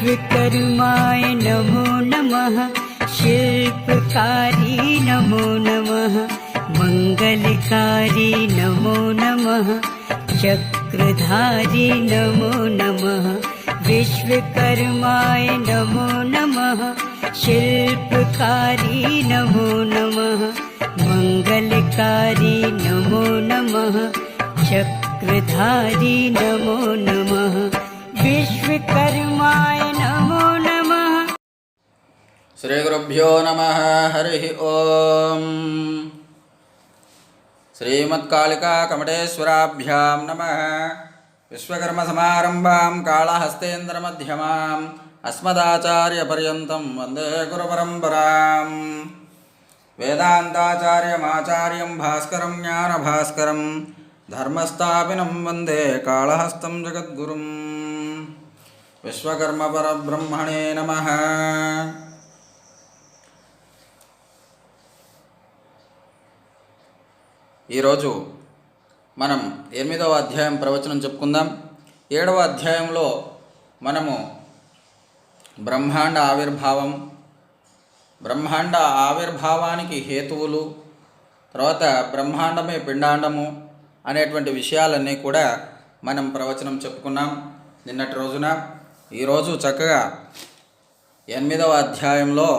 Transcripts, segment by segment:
विश्वकर्माय नमो नमः। शिल्पकारी नमो नमः। मंगलकारी नमो नमः। चक्रधारी नमो नमः। विश्वकर्माय नमो नमः। शिल्पकारी नमो नमः। मंगलकारी नमो नमः। चक्रधारी नमो नमः। विश्वकर्माय नमो नमः। श्री गुरुभ्यो नमः। हरि ओम। श्रीमत्कालिका कमटेश्वराभ्यां नमः। विश्वकर्म समारंभां कालहस्तेन्द्र मध्यमाम् अस्मदाचार्य पर्यन्तं वन्दे गुरुपरम्पराम्। वेदान्ताचार्यमाचार्यं भास्करं ज्ञानभास्करं धर्मस्थापिनं वन्दे कालहस्तं जगद्गुरुं। विश्वकर्म परब्रह्मणे नमः। ఈరోజు మనం 8వ అధ్యాయం ప్రవచనం చెప్పుకుందాం. 7వ అధ్యాయంలో మనము బ్రహ్మాండ ఆవిర్భావానికి హేతువులు, తర్వాత బ్రహ్మాండమే పిండాండము అనేటువంటి విషయాలన్నీ కూడా మనం ప్రవచనం చెప్పుకున్నాం నిన్నటి రోజున. ఈరోజు చక్కగా 8వ అధ్యాయంలో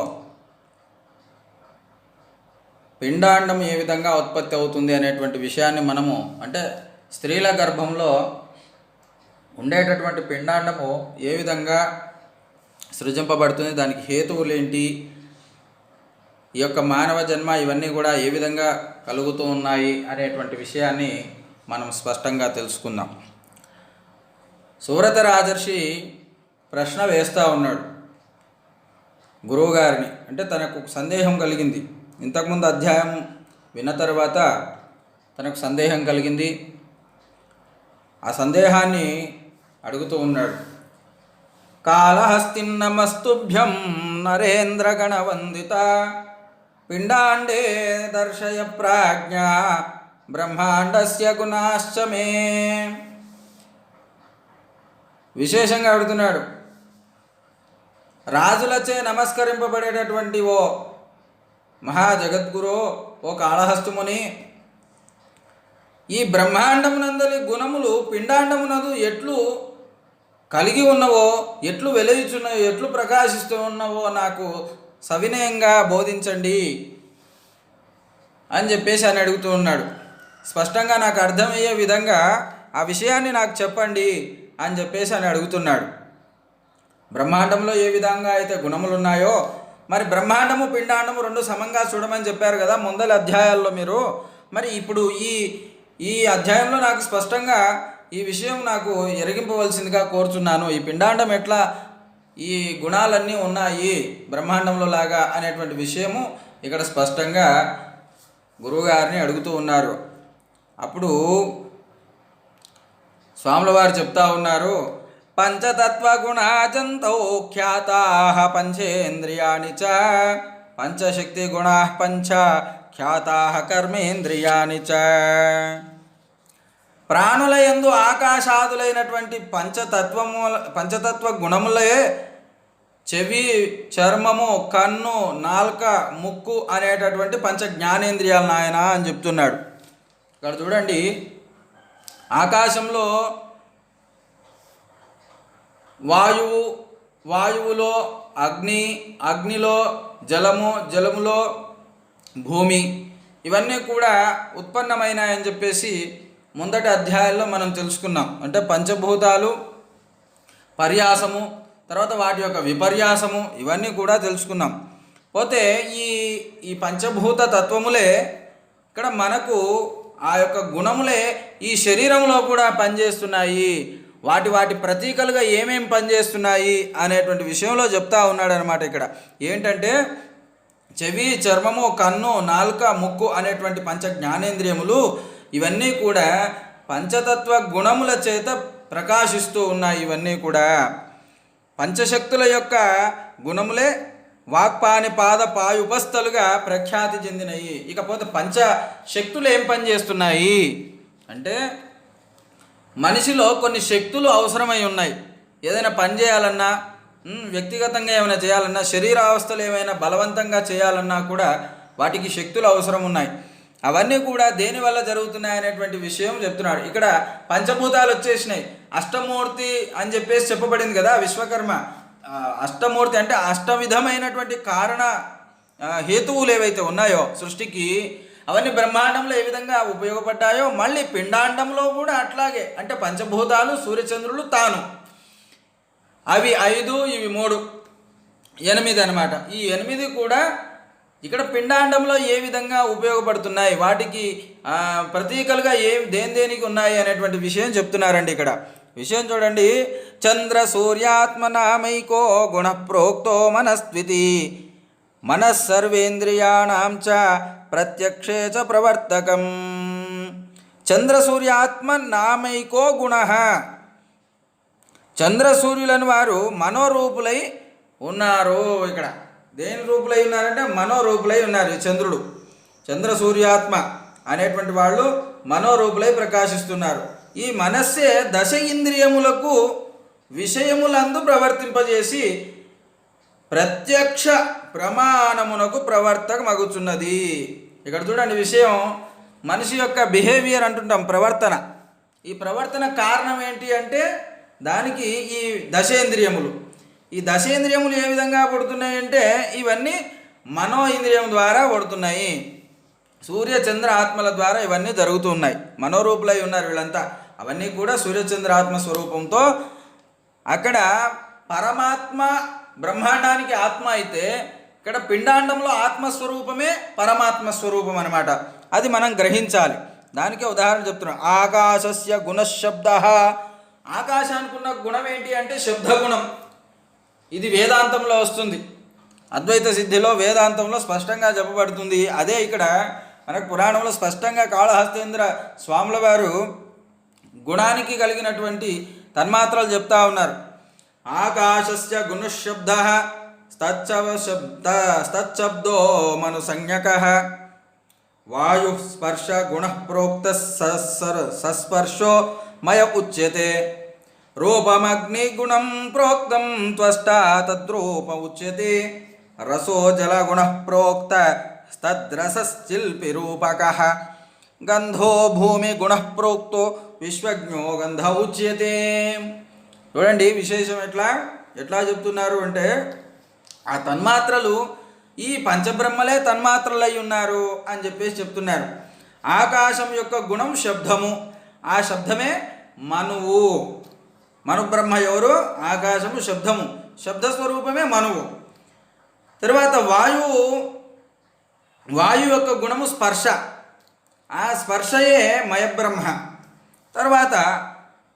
పిండాండం ఏ విధంగా ఉత్పత్తి అవుతుంది అనేటువంటి విషయాన్ని మనము, అంటే స్త్రీల గర్భంలో ఉండేటటువంటి పిండాండము ఏ విధంగా సృజింపబడుతుంది, దానికి హేతువులు ఏంటి, ఈ యొక్క మానవ జన్మ ఇవన్నీ కూడా ఏ విధంగా కలుగుతూ ఉన్నాయి అనేటువంటి విషయాన్ని మనం స్పష్టంగా తెలుసుకుందాం. సువ్రత రాజర్షి ప్రశ్న వేస్తూ ఉన్నాడు గురువుగారిని. అంటే తనకు సందేహం కలిగింది. ఇంతకుముందు అధ్యాయం విన్న తర్వాత తనకు సందేహం కలిగింది. ఆ సందేహాన్ని అడుగుతూ ఉన్నాడు. కాళహస్తిన్నమస్తుభ్యం నరేంద్రగణవందిత పిండాండే దర్శయ ప్రాజ్ఞా బ్రహ్మాండస్య గుణాశ్చ మే. విశేషంగా అడుగుతున్నాడు. రాజులచే నమస్కరింపబడేటటువంటి ఓ మహాజగద్గురు, ఓ కాళహస్తముని, ఈ బ్రహ్మాండమునందలి గుణములు పిండాండమునందు ఎట్లు కలిగి ఉన్నవో, ఎట్లు వెలుగుచున్నవో, ఎట్లు ప్రకాశిస్తూ ఉన్నవో నాకు సవినయంగా బోధించండి అని చెప్పేసి అని అడుగుతూ ఉన్నాడు. స్పష్టంగా నాకు అర్థమయ్యే విధంగా ఆ విషయాన్ని నాకు చెప్పండి అని చెప్పేసి అని అడుగుతున్నాడు. బ్రహ్మాండంలో ఏ విధంగా అయితే గుణములు ఉన్నాయో, మరి బ్రహ్మాండము పిండాండము రెండు సమంగా చూడమని చెప్పారు కదా ముందల అధ్యాయాల్లో మీరు. మరి ఇప్పుడు ఈ అధ్యాయంలో నాకు స్పష్టంగా ఈ విషయం నాకు ఎరిగింపవలసిందిగా కోరుచున్నాను. ఈ పిండాండం ఎట్లా ఈ గుణాలన్నీ ఉన్నాయి బ్రహ్మాండంలో లాగా అనేటువంటి విషయము ఇక్కడ స్పష్టంగా గురువుగారిని అడుగుతూ ఉన్నారు. అప్పుడు స్వాముల వారు చెప్తా ఉన్నారు. పంచతత్వగుణాజంతౌ ఖ్యాతాః పంచేంద్రియాణి చ పంచశక్తిగుణాః పంచ ఖ్యాతాః కర్మేంద్రియాణి చ. ప్రాణులయందు ఆకాశాదులైనటువంటి పంచతత్వ గుణములే చెవి, చర్మము, కన్ను, నాలుక, ముక్కు అనేటటువంటి పంచ జ్ఞానేంద్రియాలు నాయన అని చెప్తున్నాడు. ఇక్కడ చూడండి, ఆకాశంలో వాయువులో అగ్ని, అగ్నిలో జలము, జలములో భూమి, ఇవన్నీ కూడా ఉత్పన్నమైనాయని చెప్పేసి ముందటి అధ్యాయాల్లో మనం తెలుసుకున్నాం. అంటే పంచభూతాలు, పర్యాసము, తర్వాత వాటి యొక్క విపర్యాసము, ఇవన్నీ కూడా తెలుసుకున్నాం. పోతే ఈ పంచభూత తత్వములే ఇక్కడ మనకు ఆ యొక్క గుణములే ఈ శరీరంలో కూడా పనిచేస్తున్నాయి. వాటి ప్రతీకలుగా ఏమేమి పనిచేస్తున్నాయి అనేటువంటి విషయంలో చెప్తా ఉన్నాడు అనమాట. ఇక్కడ ఏంటంటే చెవి, చర్మము, కన్ను, నాలుక, ముక్కు అనేటువంటి పంచ జ్ఞానేంద్రియములు ఇవన్నీ కూడా పంచతత్వ గుణముల చేత ప్రకాశిస్తూ ఉన్నాయి. ఇవన్నీ కూడా పంచశక్తుల యొక్క గుణములే వాక్పాని పాద పాయుపస్థలుగా ప్రఖ్యాతి చెందినవి. ఇకపోతే పంచశక్తులు ఏం పనిచేస్తున్నాయి అంటే మనిషిలో కొన్ని శక్తులు అవసరమై ఉన్నాయి. ఏదైనా పని చేయాలన్నా వ్యక్తిగతంగా ఏమైనా చేయాలన్నా, శరీరావస్థలు ఏమైనా బలవంతంగా చేయాలన్నా కూడా వాటికి శక్తులు అవసరం ఉన్నాయి. అవన్నీ కూడా దేనివల్ల జరుగుతున్నాయి అనేటువంటి విషయం చెప్తున్నాడు. ఇక్కడ పంచభూతాలు వచ్చేసినాయి. అష్టమూర్తి అని చెప్పేసి చెప్పబడింది కదా విశ్వకర్మ. అష్టమూర్తి అంటే అష్టవిధమైనటువంటి కారణ హేతువులు ఏవైతే ఉన్నాయో సృష్టికి, అవన్నీ బ్రహ్మాండంలో ఏ విధంగా ఉపయోగపడ్డాయో మళ్ళీ పిండాండంలో కూడా అట్లాగే. అంటే పంచభూతాలు, సూర్యచంద్రులు, తాను, అవి 5, ఇవి 3, 8 అనమాట. ఈ 8 కూడా ఇక్కడ పిండాండంలో ఏ విధంగా ఉపయోగపడుతున్నాయి, వాటికి ప్రతీకలుగా దేనికి ఉన్నాయి అనేటువంటి విషయం చెప్తున్నారండి. ఇక్కడ విషయం చూడండి. చంద్ర సూర్యాత్మనామైకో గుణ ప్రోక్తో మనస్వితి మనస్సర్వేంద్రియాణం చ ప్రత్యక్షే చ ప్రవర్తకం. చంద్ర సూర్యాత్మ నామైకో గుణ. చంద్రసూర్యులను వారు మనోరూపులై ఉన్నారు. ఇక్కడ దేని రూపులై ఉన్నారంటే మనోరూపులై ఉన్నారు. ఈ చంద్రుడు, చంద్ర సూర్యాత్మ అనేటువంటి వాళ్ళు మనోరూపులై ప్రకాశిస్తున్నారు. ఈ మనస్సే దశ ఇంద్రియములకు విషయములందు ప్రవర్తింపజేసి ప్రత్యక్ష ప్రమాణమునకు ప్రవర్తకమగుచున్నది. ఇక్కడ చూడండి విషయం, మనిషి యొక్క బిహేవియర్ అంటుంటాం, ప్రవర్తన. ఈ ప్రవర్తన కారణం ఏంటి అంటే దానికి ఈ దశేంద్రియములు. ఈ దశేంద్రియములు ఏ విధంగా పడుతున్నాయి అంటే ఇవన్నీ మనో ఇంద్రియం ద్వారా పడుతున్నాయి. సూర్య చంద్ర ఆత్మల ద్వారా ఇవన్నీ జరుగుతున్నాయి. మనోరూపులై ఉన్నారు వీళ్ళంతా. అవన్నీ కూడా సూర్యచంద్ర ఆత్మ స్వరూపంతో. అక్కడ పరమాత్మ బ్రహ్మాండానికి ఆత్మ అయితే ఇక్కడ పిండాండంలో ఆత్మస్వరూపమే పరమాత్మ స్వరూపం అనమాట. అది మనం గ్రహించాలి. దానికే ఉదాహరణ చెప్తున్నాం. ఆకాశస్య గుణశబ్ద. ఆకాశానికి ఉన్న గుణం ఏంటి అంటే శబ్దగుణం. ఇది వేదాంతంలో వస్తుంది. అద్వైత సిద్ధిలో వేదాంతంలో స్పష్టంగా చెప్పబడుతుంది. అదే ఇక్కడ మనకు పురాణంలో స్పష్టంగా కాళహస్తేంద్ర స్వాముల వారు గుణానికి కలిగినటువంటి తన్మాత్రలు చెప్తా ఉన్నారు. ఆకాశస్య గుణశబ్ద స్తబ్దో మను సంజ్ఞక వాయు స్పర్శ గుణ ప్రోక్త సస్పర్శో మయ ఉచ్యతే రూపమగ్ని గుణం ప్రోక్తం త్వష్టా తద్రూప ఉచ్యతే రసో జల గుణ ప్రోక్త తద్రసశిల్పి రూపక గంధో భూమి గుణ ప్రోక్తో విశ్వజ్ఞో గంధ ఉచ్యతే. చూడండి విశేషం ఎట్లా చెప్తున్నారు అంటే ఆ తన్మాత్రలు ఈ పంచబ్రహ్మలే తన్మాత్రలై ఉన్నారు అని చెప్పేసి చెప్తున్నారు. ఆకాశం యొక్క గుణం శబ్దము. ఆ శబ్దమే మనువు. మనుబ్రహ్మ ఎవరు? ఆకాశము శబ్దము. శబ్దస్వరూపమే మనువు. తర్వాత వాయువు యొక్క గుణము స్పర్శ. ఆ స్పర్శయే మయబ్రహ్మ. తర్వాత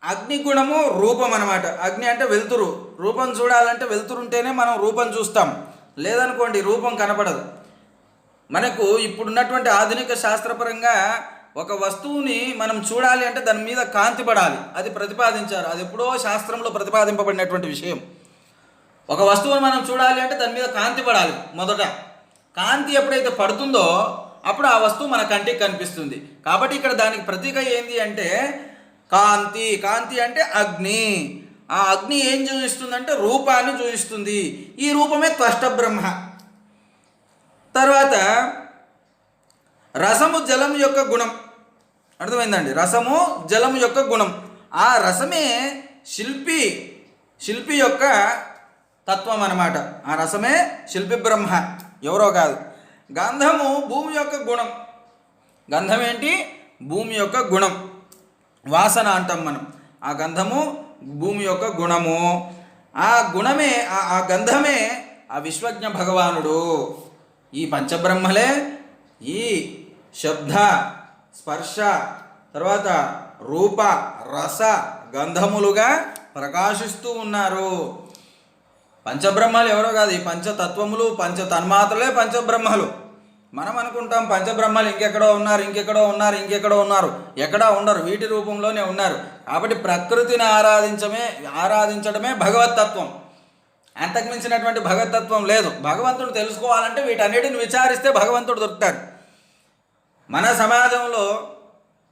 అగ్ని గుణము రూపం అనమాట. అగ్ని అంటే వెలుతురు. రూపం చూడాలంటే వెలుతురుంటేనే మనం రూపం చూస్తాం, లేదనుకోండి రూపం కనపడదు. మనకు ఇప్పుడున్నటువంటి ఆధునిక శాస్త్రపరంగా ఒక వస్తువుని మనం చూడాలి అంటే దాని మీద కాంతి పడాలి. అది ప్రతిపాదించారు. అది ఎప్పుడో శాస్త్రంలో ప్రతిపాదింపబడినటువంటి విషయం. ఒక వస్తువుని మనం చూడాలి అంటే దాని మీద కాంతి పడాలి. మొదట కాంతి ఎప్పుడైతే పడుతుందో అప్పుడు ఆ వస్తువు మన కంటికి కనిపిస్తుంది. కాబట్టి ఇక్కడ దానికి ప్రతీక ఏంది అంటే కాంతి. కాంతి అంటే అగ్ని. ఆ అగ్ని ఏం చూపిస్తుందంటే రూపాన్ని చూపిస్తుంది. ఈ రూపమే త్వష్ట బ్రహ్మ. తర్వాత రసము జలం యొక్క గుణం. అర్థమైందండి? రసము జలం యొక్క గుణం. ఆ రసమే శిల్పి యొక్క తత్వం అన్నమాట. ఆ రసమే శిల్పి బ్రహ్మ, ఎవరో కాదు. గంధము భూమి యొక్క గుణం. గంధం ఏంటి? భూమి యొక్క గుణం. వాసన అంటాం మనం. ఆ గంధము భూమి యొక్క గుణము. ఆ గుణమే ఆ గంధమే ఆ విశ్వజ్ఞ భగవానుడు. ఈ పంచబ్రహ్మలే ఈ శబ్ద స్పర్శ తర్వాత రూప రస గంధములుగా ప్రకాశిస్తూ ఉన్నారు. పంచబ్రహ్మలు ఎవరో కాదు, ఈ పంచతత్వములు పంచ తన్మాత్రలే పంచబ్రహ్మలు. మనం అనుకుంటాం పంచబ్రహ్మలు ఇంకెక్కడో ఉన్నారు. ఎక్కడా ఉండరు, వీటి రూపంలోనే ఉన్నారు. కాబట్టి ప్రకృతిని ఆరాధించడమే భగవతత్వం. అంతకుమించినటువంటి భగవతత్వం లేదు. భగవంతుడు తెలుసుకోవాలంటే వీటన్నిటిని విచారిస్తే భగవంతుడు దొరుకుతాడు. మన సమాజంలో,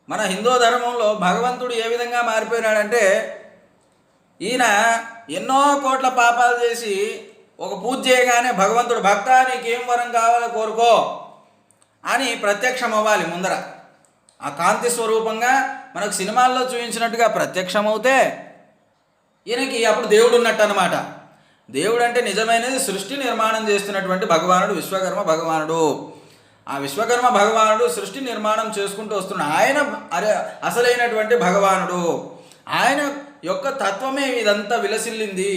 మన హిందూ ధర్మంలో భగవంతుడు ఏ విధంగా మారిపోయినాడంటే ఈయన ఎన్నో కోట్ల పాపాలు చేసి ఒక పూజ చేయగానే భగవంతుడు భక్త నీకేం వరం కావాలో కోరుకో అని ప్రత్యక్షం అవ్వాలి ముందర. ఆ కాంతి స్వరూపంగా మనకు సినిమాల్లో చూపించినట్టుగా ప్రత్యక్షమవుతే ఈయనకి అప్పుడు దేవుడు ఉన్నట్టు అనమాట. దేవుడు అంటే నిజమైనది సృష్టి నిర్మాణం చేస్తున్నటువంటి భగవానుడు విశ్వకర్మ భగవానుడు. ఆ విశ్వకర్మ భగవానుడు సృష్టి నిర్మాణం చేసుకుంటూ వస్తున్నాడు. ఆయన అసలైనటువంటి భగవానుడు. ఆయన యొక్క తత్వమే ఇదంతా విలసిల్లింది.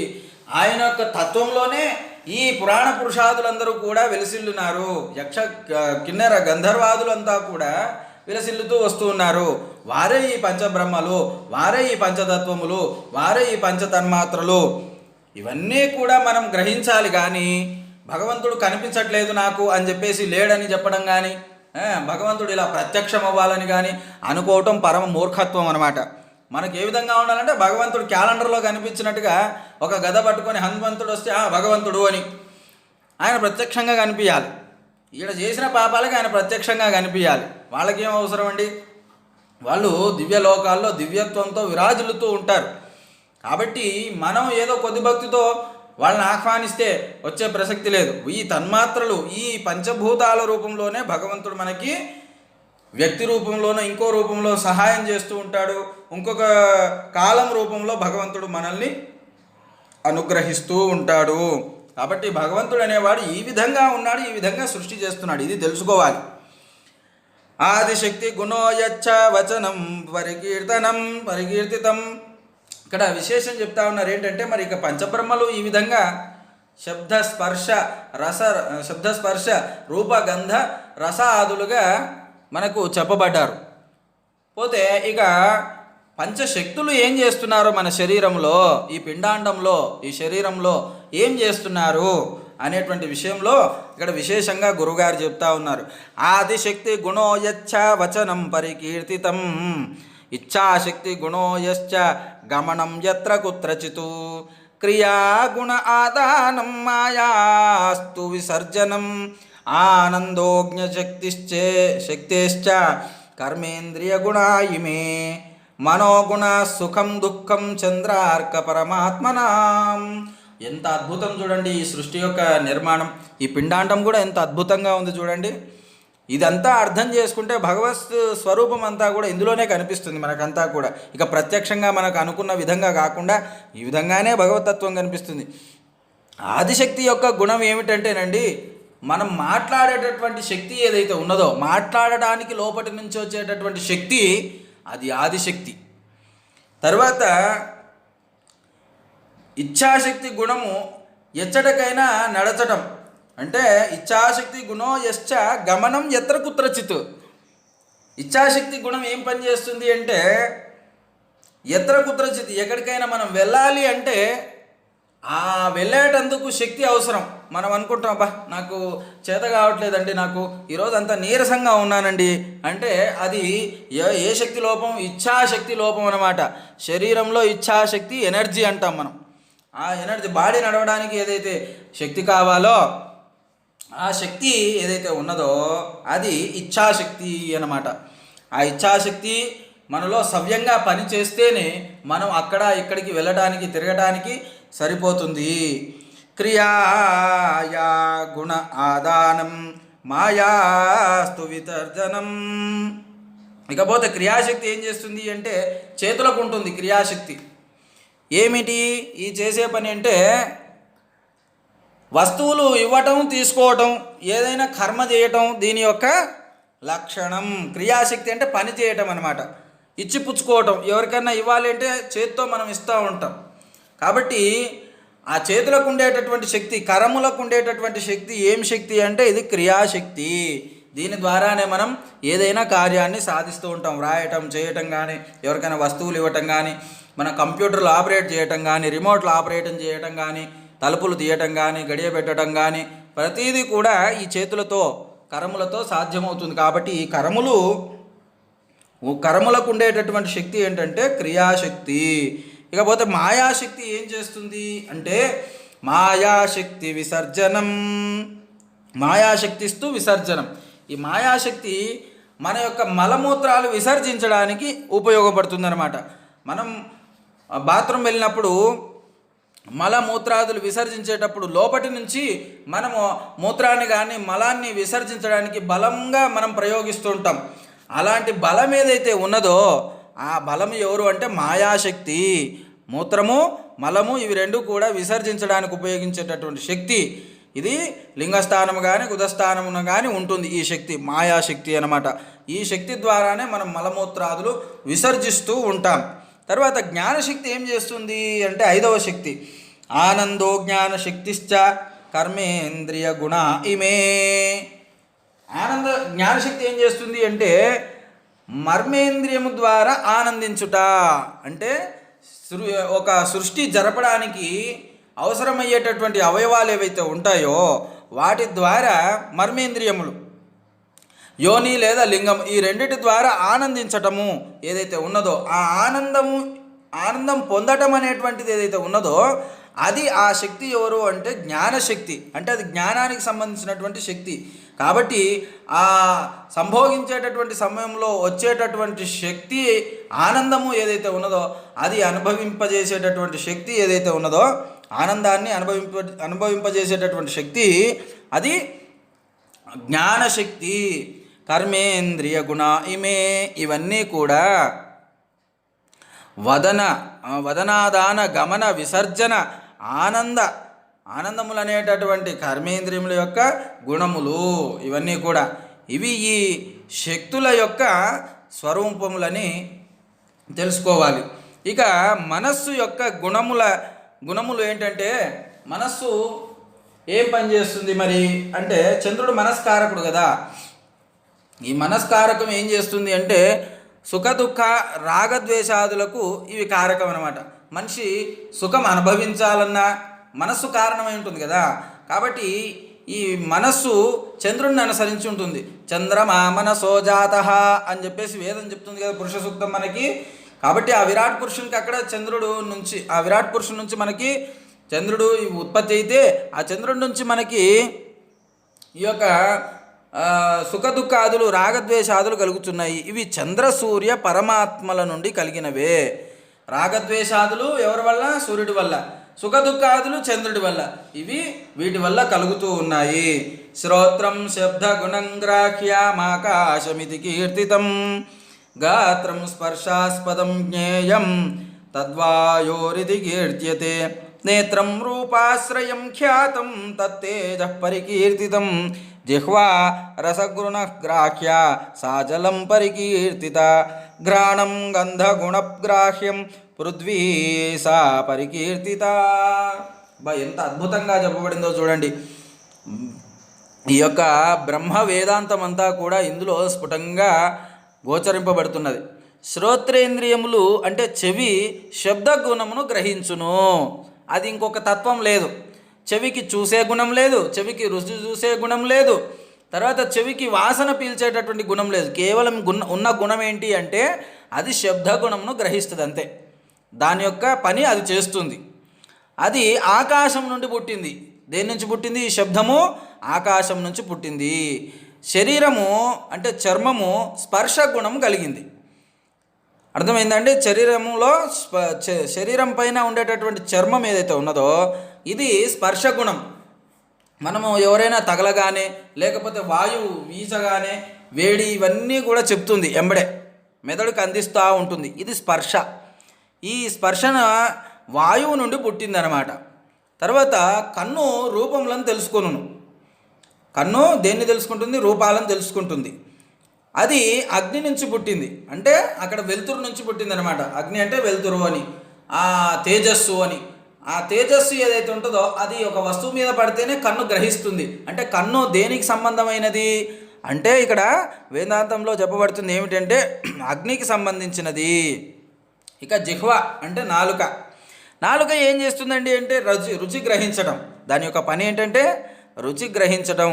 ఆయన యొక్క తత్వంలోనే ఈ పురాణ పురుషాదులందరూ కూడా విలసిల్లున్నారు. యక్ష కిన్నెర గంధర్వాదులంతా కూడా విలసిల్లుతూ వస్తూ ఉన్నారు. వారే ఈ పంచబ్రహ్మలు, వారే ఈ పంచతత్వములు, వారే ఈ పంచతన్మాత్రలు. ఇవన్నీ కూడా మనం గ్రహించాలి. కానీ భగవంతుడు కనిపించట్లేదు నాకు అని చెప్పేసి లేడని చెప్పడం కానీ, భగవంతుడు ఇలా ప్రత్యక్షం అవ్వాలని కానీ అనుకోవటం పరమ మూర్ఖత్వం అనమాట. మనకు ఏ విధంగా ఉండాలంటే భగవంతుడు క్యాలెండర్లో కనిపించినట్టుగా ఒక గద పట్టుకొని హనుమంతుడు వస్తే భగవంతుడు అని ఆయన ప్రత్యక్షంగా కనిపించాలి. ఈడ చేసిన పాపాలకి ఆయన ప్రత్యక్షంగా కనిపించాలి. వాళ్ళకేం అవసరం అండి? వాళ్ళు దివ్యలోకాల్లో దివ్యత్వంతో విరాజిల్లుతూ ఉంటారు. కాబట్టి మనం ఏదో కొద్ది భక్తితో వాళ్ళని ఆహ్వానిస్తే వచ్చే ప్రసక్తి లేదు. ఈ తన్మాత్రలు ఈ పంచభూతాల రూపంలోనే భగవంతుడు మనకి వ్యక్తి రూపంలోనో ఇంకో రూపంలో సహాయం చేస్తూ ఉంటాడు. ఇంకొక కాలం రూపంలో భగవంతుడు మనల్ని అనుగ్రహిస్తూ ఉంటాడు. కాబట్టి భగవంతుడు అనేవాడు ఈ విధంగా ఉన్నాడు, ఈ విధంగా సృష్టి చేస్తున్నాడు. ఇది తెలుసుకోవాలి. ఆదిశక్తి గుణోయచ్చ వచనం పరికీర్తితం. ఇక్కడ విశేషం చెప్తా ఉన్నారు ఏంటంటే, మరి ఇక పంచబ్రహ్మలు ఈ విధంగా శబ్దస్పర్శ రూపగంధ రస ఆదులుగా మనకు చెప్పబడ్డారు. పోతే ఇక పంచశక్తులు ఏం చేస్తున్నారు మన శరీరంలో, ఈ పిండాండంలో, ఈ శరీరంలో ఏం చేస్తున్నారు అనేటువంటి విషయంలో ఇక్కడ విశేషంగా గురుగారు చెప్తా ఉన్నారు. ఆదిశక్తి గుణోయచ్చ వచనం పరికీర్తితం ఇచ్ఛాశక్తి గుణోయశ్చ గమనం యత్ర కుత్రచిత్ క్రియాగుణ ఆదానం మాయాస్తు విసర్జనం ఆనందోజ్ఞశక్తిశ్చ కర్మేంద్రియ గుణా ఇమే మనోగుణ సుఖం దుఃఖం చంద్రార్క పరమాత్మనాం. ఎంత అద్భుతం చూడండి ఈ సృష్టి యొక్క నిర్మాణం. ఈ పిండాండం కూడా ఎంత అద్భుతంగా ఉంది చూడండి. ఇదంతా అర్థం చేసుకుంటే భగవత్ స్వరూపం అంతా కూడా ఇందులోనే కనిపిస్తుంది మనకంతా కూడా. ఇక ప్రత్యక్షంగా మనకు అనుకున్న విధంగా కాకుండా ఈ విధంగానే భగవతత్వం కనిపిస్తుంది. ఆదిశక్తి యొక్క గుణం ఏమిటంటేనండి, మనం మాట్లాడేటటువంటి శక్తి ఏదైతే ఉన్నదో, మాట్లాడడానికి లోపటి నుంచి వచ్చేటటువంటి శక్తి, అది ఆదిశక్తి. తర్వాత ఇచ్ఛాశక్తి గుణము ఎచ్చటకైనా నడచటం. అంటే ఇచ్ఛాశక్తి గుణో యశ్చ గమనం ఎత్ర కుత్రచిత్. ఇచ్ఛాశక్తి గుణం ఏం పని చేస్తుంది అంటే, ఎత్ర కుత్రచిత్, ఎక్కడికైనా మనం వెళ్ళాలి అంటే ఆ వెళ్ళేటందుకు శక్తి అవసరం. మనం అనుకుంటాం, అబ్బా నాకు చేత కావట్లేదండి, నాకు ఈరోజు అంత నీరసంగా ఉన్నానండి అంటే అది ఏ శక్తి లోపం? ఇచ్ఛాశక్తి లోపం అన్నమాట. శరీరంలో ఇచ్ఛాశక్తి ఎనర్జీ అంటాం మనం. ఆ ఎనర్జీ, బాడీ నడవడానికి ఏదైతే శక్తి కావాలో ఆ శక్తి ఏదైతే ఉన్నదో అది ఇచ్ఛాశక్తి అన్నమాట. ఆ ఇచ్ఛాశక్తి మనలో సవ్యంగా పనిచేస్తేనే మనం అక్కడ ఇక్కడికి వెళ్ళడానికి తిరగడానికి సరిపోతుంది. క్రియాయా గుణ ఆదానం మాయాస్తు విసర్జనం. ఇకపోతే క్రియాశక్తి ఏం చేస్తుంది అంటే, చేతులకు ఉంటుంది క్రియాశక్తి. ఏమిటి ఈ చేసే పని అంటే, వస్తువులు ఇవ్వటం తీసుకోవటం, ఏదైనా కర్మ చేయటం దీని యొక్క లక్షణం. క్రియాశక్తి అంటే పని చేయటం అన్నమాట. ఇచ్చి పుచ్చుకోవటం, ఎవరికైనా ఇవ్వాలి అంటే చేతితో మనం ఇస్తూ ఉంటాం. కాబట్టి ఆ చేతులకు ఉండేటటువంటి శక్తి, కరములకు ఉండేటటువంటి శక్తి ఏం శక్తి అంటే ఇది క్రియాశక్తి. దీని ద్వారానే మనం ఏదైనా కార్యాన్ని సాధిస్తూ ఉంటాం. వ్రాయటం, చేయటం కానీ, ఎవరికైనా వస్తువులు ఇవ్వటం కానీ, మన కంప్యూటర్లు ఆపరేట్ చేయటం కానీ, రిమోట్లు ఆపరేషన్ చేయటం కానీ, తలుపులు తీయటం కానీ, గడియ పెట్టడం కానీ, ప్రతిదీ కూడా ఈ చేతులతో, కరములతో సాధ్యమవుతుంది. కాబట్టి ఈ కరములకు ఉండేటటువంటి శక్తి ఏంటంటే క్రియాశక్తి. ఇకపోతే మాయాశక్తి ఏం చేస్తుంది అంటే, మాయాశక్తి విసర్జనం. మాయాశక్తిస్తూ విసర్జనం. ఈ మాయాశక్తి మన యొక్క మలమూత్రాలు విసర్జించడానికి ఉపయోగపడుతుందన్నమాట. మనం బాత్రూమ్ వెళ్ళినప్పుడు మలమూత్రాదులు విసర్జించేటప్పుడు లోపటి నుంచి మనము మూత్రాన్ని కానీ మలాన్ని విసర్జించడానికి బలంగా మనం ప్రయోగిస్తూ ఉంటాం. అలాంటి బలం ఏదైతే ఉన్నదో ఆ బలం ఎవరు అంటే మాయాశక్తి. మూత్రము మలము ఇవి రెండు కూడా విసర్జించడానికి ఉపయోగించేటటువంటి శక్తి. ఇది లింగస్థానము కానీ కుదస్థానమున కానీ ఉంటుంది. ఈ శక్తి మాయాశక్తి అన్నమాట. ఈ శక్తి ద్వారానే మనం మలమూత్రాదులు విసర్జిస్తూ ఉంటాం. తర్వాత జ్ఞానశక్తి ఏం చేస్తుంది అంటే 5వ శక్తి ఆనందో జ్ఞానశక్తిశ్చ కర్మేంద్రియ గుణ ఇమే. జ్ఞానశక్తి ఏం చేస్తుంది అంటే మర్మేంద్రియము ద్వారా ఆనందించుట. అంటే ఒక సృష్టి జరపడానికి అవసరమయ్యేటటువంటి అవయవాలు ఏవైతే ఉంటాయో వాటి ద్వారా మర్మేంద్రియములు యోని లేదా లింగం ఈ రెండిటి ద్వారా ఆనందించటము ఏదైతే ఉన్నదో ఆ ఆనందం పొందటం అనేటువంటిది ఏదైతే ఉన్నదో అది ఆ శక్తి ఎవరు అంటే జ్ఞానశక్తి. అంటే అది జ్ఞానానికి సంబంధించినటువంటి శక్తి. కాబట్టి ఆ సంభోగించేటటువంటి సమయంలో వచ్చేటటువంటి శక్తి ఆనందము ఏదైతే ఉన్నదో అది అనుభవింపజేసేటటువంటి శక్తి ఏదైతే ఉన్నదో ఆనందాన్ని అనుభవింపజేసేటటువంటి శక్తి అది జ్ఞానశక్తి. కర్మేంద్రియ గుణ ఇమే ఇవన్నీ కూడా వదనాదాన గమన విసర్జన ఆనందములు అనేటటువంటి కర్మేంద్రియముల యొక్క గుణములు. ఇవన్నీ కూడా ఇవి ఈ శక్తుల యొక్క స్వరూపములని తెలుసుకోవాలి. ఇక మనస్సు యొక్క గుణములు ఏంటంటే మనస్సు ఏం పని చేస్తుంది మరి అంటే చంద్రుడు మనస్కారకుడు కదా. ఈ మనస్కారకం ఏం చేస్తుంది అంటే సుఖ దుఃఖ రాగద్వేషాదులకు ఇవి కారకం అన్నమాట. మనిషి సుఖం అనుభవించాలన్నా మనస్సు కారణమై ఉంటుంది కదా. కాబట్టి ఈ మనస్సు చంద్రుడిని అనుసరించి ఉంటుంది. చంద్రమా మనసో జాతః అని చెప్పేసి వేదం చెప్తుంది కదా పురుష సూక్తం మనకి. కాబట్టి ఆ విరాట్ పురుషునికి అక్కడ ఆ విరాట్ పురుషుని నుంచి మనకి చంద్రుడు ఉత్పత్తి అయితే ఆ చంద్రుడి నుంచి మనకి ఈ యొక్క సుఖ దుఃఖాదులు రాగద్వేషాదులు కలుగుతున్నాయి. ఇవి చంద్ర సూర్య పరమాత్మల నుండి కలిగినవే. రాగద్వేషాదులు ఎవరి వల్ల? సూర్యుడి వల్ల. సుఖ దుఃఖాదులు చంద్రుడి వల్ల. వీటి వల్ల కలుగుతూ ఉన్నాయి. శ్రోత్రం శబ్ద గుణంగ్రాహ్యమాకాశమితి కీర్తితం గాత్రం స్పర్శాస్పదం జ్ఞేయం తద్వాయోరిది కీర్త్యతే నేత్రం రూపాశ్రయం ఖ్యాతం తత్తేజ పరికీర్తితం జిహ్వా రసగుణగ్రాహ్య సాజలం పరికీర్తిత ఘ్రాణం గంధగుణగ్రాహ్యం పృథ్వీ సా పరికీర్తిత. ఎంత అద్భుతంగా చెప్పబడిందో చూడండి. ఈ యొక్క బ్రహ్మ వేదాంతం అంతా కూడా ఇందులో స్ఫుటంగా గోచరింపబడుతున్నది. శ్రోత్రేంద్రియములు అంటే చెవి శబ్ద గుణమును గ్రహించును. అది ఇంకొక తత్వం లేదు. చెవికి చూసే గుణం లేదు, చెవికి రుచి చూసే గుణం లేదు, తర్వాత చెవికి వాసన పీల్చేటటువంటి గుణం లేదు. కేవలం ఉన్న గుణం ఏంటి అంటే అది శబ్ద గుణమును గ్రహిస్తుంది అంతే. దాని యొక్క పని అది చేస్తుంది. అది ఆకాశం నుండి పుట్టింది. దేని నుంచి పుట్టింది? ఈ శబ్దము ఆకాశం నుంచి పుట్టింది. శరీరము అంటే చర్మము స్పర్శ గుణం కలిగింది. అర్థమైందండి? శరీరం పైన ఉండేటటువంటి చర్మం ఏదైతే ఉన్నదో ఇది స్పర్శ గుణం. మనము ఎవరైనా తగలగానే లేకపోతే వాయువు వీచగానే వేడి ఇవన్నీ కూడా చెప్తుంది, ఎంబడే మెదడుకు అందిస్తూ ఉంటుంది. ఇది స్పర్శ. ఈ స్పర్శన వాయువు నుండి పుట్టిందనమాట. తర్వాత కన్ను రూపములను తెలుసుకొనును. కన్ను దేన్ని తెలుసుకుంటుంది? రూపాలను తెలుసుకుంటుంది. అది అగ్ని నుంచి పుట్టింది. అంటే అక్కడ వెలుతురు నుంచి పుట్టింది అనమాట. అగ్ని అంటే వెలుతురు అని, ఆ తేజస్సు అని. ఆ తేజస్సు ఏదైతే ఉంటుందో అది ఒక వస్తువు మీద పడితేనే కన్ను గ్రహిస్తుంది. అంటే కన్ను దేనికి సంబంధమైనది అంటే ఇక్కడ వేదాంతంలో చెప్పబడుతుంది ఏమిటంటే అగ్నికి సంబంధించినది. ఇక జిహ్వ అంటే నాలుక. నాలుక ఏం చేస్తుందండి అంటే రుచి గ్రహించడం. దాని యొక్క పని ఏంటంటే రుచి గ్రహించడం.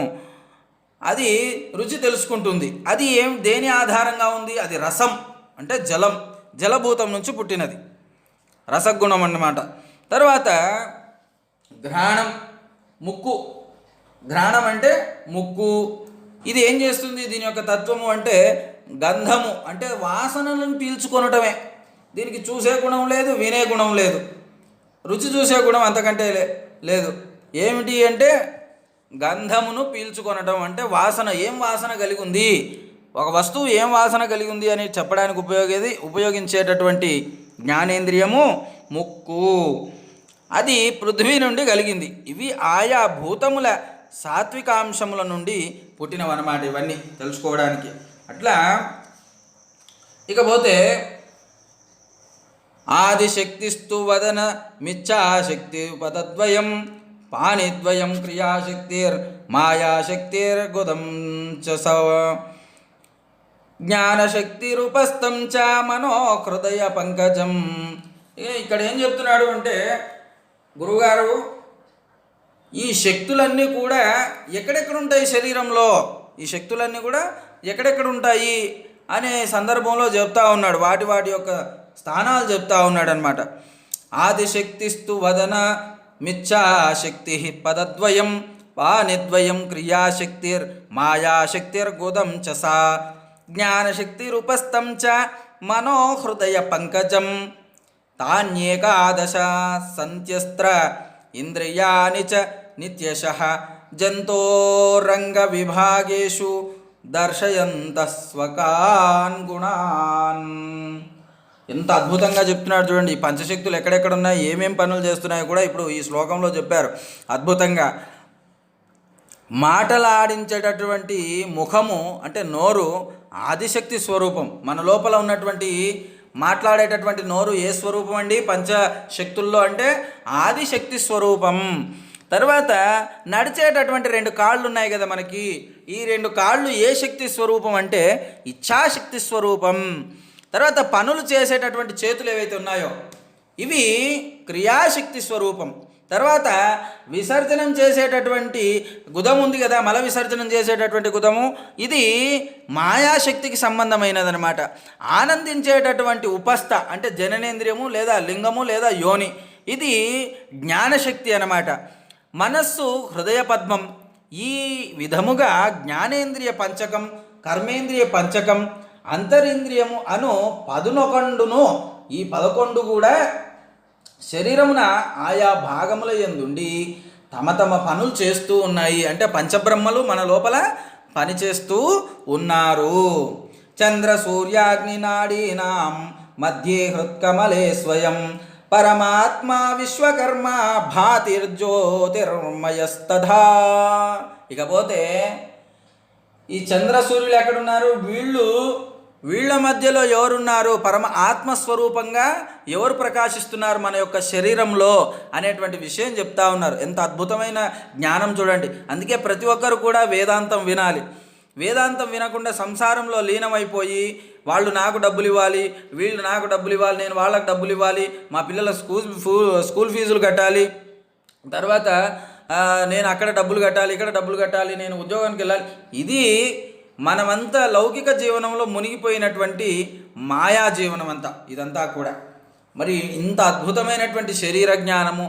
అది రుచి తెలుసుకుంటుంది. అది దేని ఆధారంగా ఉంది? అది రసం అంటే జలభూతం నుంచి పుట్టినది, రసగుణం అన్నమాట. తర్వాత ఘ్రాణం, ముక్కు. ఘ్రాణం అంటే ముక్కు. ఇది ఏం చేస్తుంది? దీని యొక్క తత్వము అంటే గంధము అంటే వాసనలను పీల్చుకొనటమే. దీనికి చూసే గుణం లేదు, వినే గుణం లేదు, రుచి చూసే గుణం అంతకంటే లేదు. ఏమిటి అంటే గంధమును పీల్చుకొనటం, అంటే వాసన, ఏం వాసన కలిగి ఉంది, ఒక వస్తువు ఏం వాసన కలిగి ఉంది అని చెప్పడానికి ఉపయోగించేటటువంటి జ్ఞానేంద్రియము ముక్కు. అది పృథ్వీ నుండి కలిగింది. ఇవి ఆయా భూతముల సాత్వికాంశముల నుండి పుట్టినవన్నమాట ఇవన్నీ తెలుసుకోవడానికి. అట్లా ఇకపోతే ఆదిశక్తిస్తు వదన మిచ్ఛాశక్తి పదద్వయం పాణిద్వయం క్రియాశక్తిర్ మాయాశక్తిర్ గుదం చ జ్ఞానశక్తిరూపస్థం చ మనో హృదయ పంకజం. ఇక్కడ ఏం చెప్తున్నాడు అంటే గురువుగారు, ఈ శక్తులన్నీ కూడా ఎక్కడెక్కడ ఉంటాయి శరీరంలో, ఈ శక్తులన్నీ కూడా ఎక్కడెక్కడ ఉంటాయి అనే సందర్భంలో చెప్తా ఉన్నాడు. వాటి వాటి యొక్క స్థానాలు చెప్తా ఉన్నాడు అనమాట. ఆదిశక్తిస్తు వదన మిచ్ఛాశక్తి పదద్వయం పానిద్వయం క్రియాశక్తిర్ మాయాశక్తిర్ గుదం చ సా జ్ఞానశక్తిరూపస్థం చ మనో హృదయ పంకజం తాన్యేకాదశ సంత్యస్త్ర ఇంద్రియాని చ నిత్యశః జంతోరంగ విభాగేషు దర్శయంతః స్వకాన్ గుణాన్. ఎంత అద్భుతంగా చెప్తున్నాడు చూడండి. ఈ పంచశక్తులు ఎక్కడెక్కడ ఉన్నాయి, ఏమేం పనులు చేస్తున్నాయో కూడా ఇప్పుడు ఈ శ్లోకంలో చెప్పారు అద్భుతంగా. మాటలాడించేటటువంటి ముఖము అంటే నోరు ఆదిశక్తి స్వరూపం. మన లోపల ఉన్నటువంటి మాట్లాడేటటువంటి నోరు ఏ స్వరూపం అండి? పంచశక్తుల్లో అంటే ఆదిశక్తి స్వరూపం. తర్వాత నడిచేటటువంటి 2 కాళ్ళు ఉన్నాయి కదా మనకి, ఈ 2 కాళ్ళు ఏ శక్తి స్వరూపం అంటే ఇచ్ఛాశక్తి స్వరూపం. తర్వాత పనులు చేసేటటువంటి చేతులు ఏవైతే ఉన్నాయో ఇవి క్రియాశక్తి స్వరూపం. తర్వాత విసర్జనం చేసేటటువంటి గుదం ఉంది కదా, మల విసర్జనం చేసేటటువంటి గుదము, ఇది మాయాశక్తికి సంబంధమైనదనమాట. ఆనందించేటటువంటి ఉపస్థ అంటే జననేంద్రియము లేదా లింగము లేదా యోని, ఇది జ్ఞానశక్తి అన్నమాట. మనస్సు హృదయ పద్మం. ఈ విధముగా జ్ఞానేంద్రియ పంచకం, కర్మేంద్రియ పంచకం, అంతరింద్రియము అను 11ను, ఈ 11 కూడా శరీరమున ఆయా భాగముల యందుండి తమ తమ పనులు చేస్తూ ఉన్నాయి. అంటే పంచబ్రహ్మలు మన లోపల పనిచేస్తూ ఉన్నారు. చంద్ర సూర్యాగ్ని నాడీనాం మధ్యే హృత్కమలే స్వయం పరమాత్మ విశ్వకర్మ భాతిర్జ్యోతిర్మయస్తథా. ఇకపోతే ఈ చంద్ర సూర్యులు ఎక్కడున్నారు? వీళ్ళ మధ్యలో ఎవరున్నారు? పరమ ఆత్మస్వరూపంగా ఎవరు ప్రకాశిస్తున్నారు మన యొక్క శరీరంలో అనేటువంటి విషయం చెప్తా ఉన్నారు. ఎంత అద్భుతమైన జ్ఞానం చూడండి. అందుకే ప్రతి ఒక్కరు కూడా వేదాంతం వినాలి. వేదాంతం వినకుండా సంసారంలో లీనమైపోయి వాళ్ళు నాకు డబ్బులు ఇవ్వాలి, వీళ్ళు నాకు డబ్బులు ఇవ్వాలి, నేను వాళ్ళకి డబ్బులు ఇవ్వాలి, మా పిల్లల స్కూల్ ఫీజులు కట్టాలి, తర్వాత నేను అక్కడ డబ్బులు కట్టాలి, ఇక్కడ డబ్బులు కట్టాలి, నేను ఉద్యోగానికి వెళ్ళాలి, ఇది మనమంతా లౌకిక జీవనంలో మునిగిపోయినటువంటి మాయా జీవనం అంతా ఇదంతా కూడా. మరి ఇంత అద్భుతమైనటువంటి శరీర జ్ఞానము,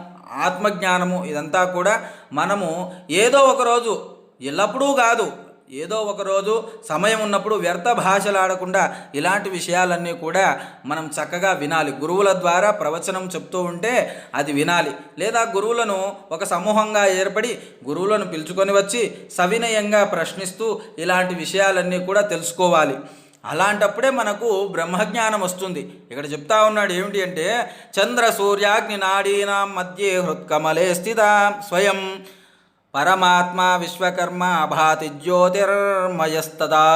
ఆత్మజ్ఞానము ఇదంతా కూడా మనము ఏదో ఒకరోజు, ఎల్లప్పుడూ కాదు, ఏదో ఒకరోజు సమయం ఉన్నప్పుడు వ్యర్థ భాషలాడకుండా ఇలాంటి విషయాలన్నీ కూడా మనం చక్కగా వినాలి. గురువుల ద్వారా ప్రవచనం చెప్తూ ఉంటే అది వినాలి. లేదా గురువులను ఒక సమూహంగా ఏర్పడి గురువులను పిలుచుకొని వచ్చి సవినయంగా ప్రశ్నిస్తూ ఇలాంటి విషయాలన్నీ కూడా తెలుసుకోవాలి. అలాంటప్పుడే మనకు బ్రహ్మజ్ఞానం వస్తుంది. ఇక్కడ చెప్తా ఉన్నాడు ఏమిటి అంటే చంద్ర సూర్యాగ్ని నాడీనాం మధ్యే హృత్కమలే స్థిత స్వయం పరమాత్మ విశ్వకర్మ భాతి జ్యోతిర్మయస్తదా.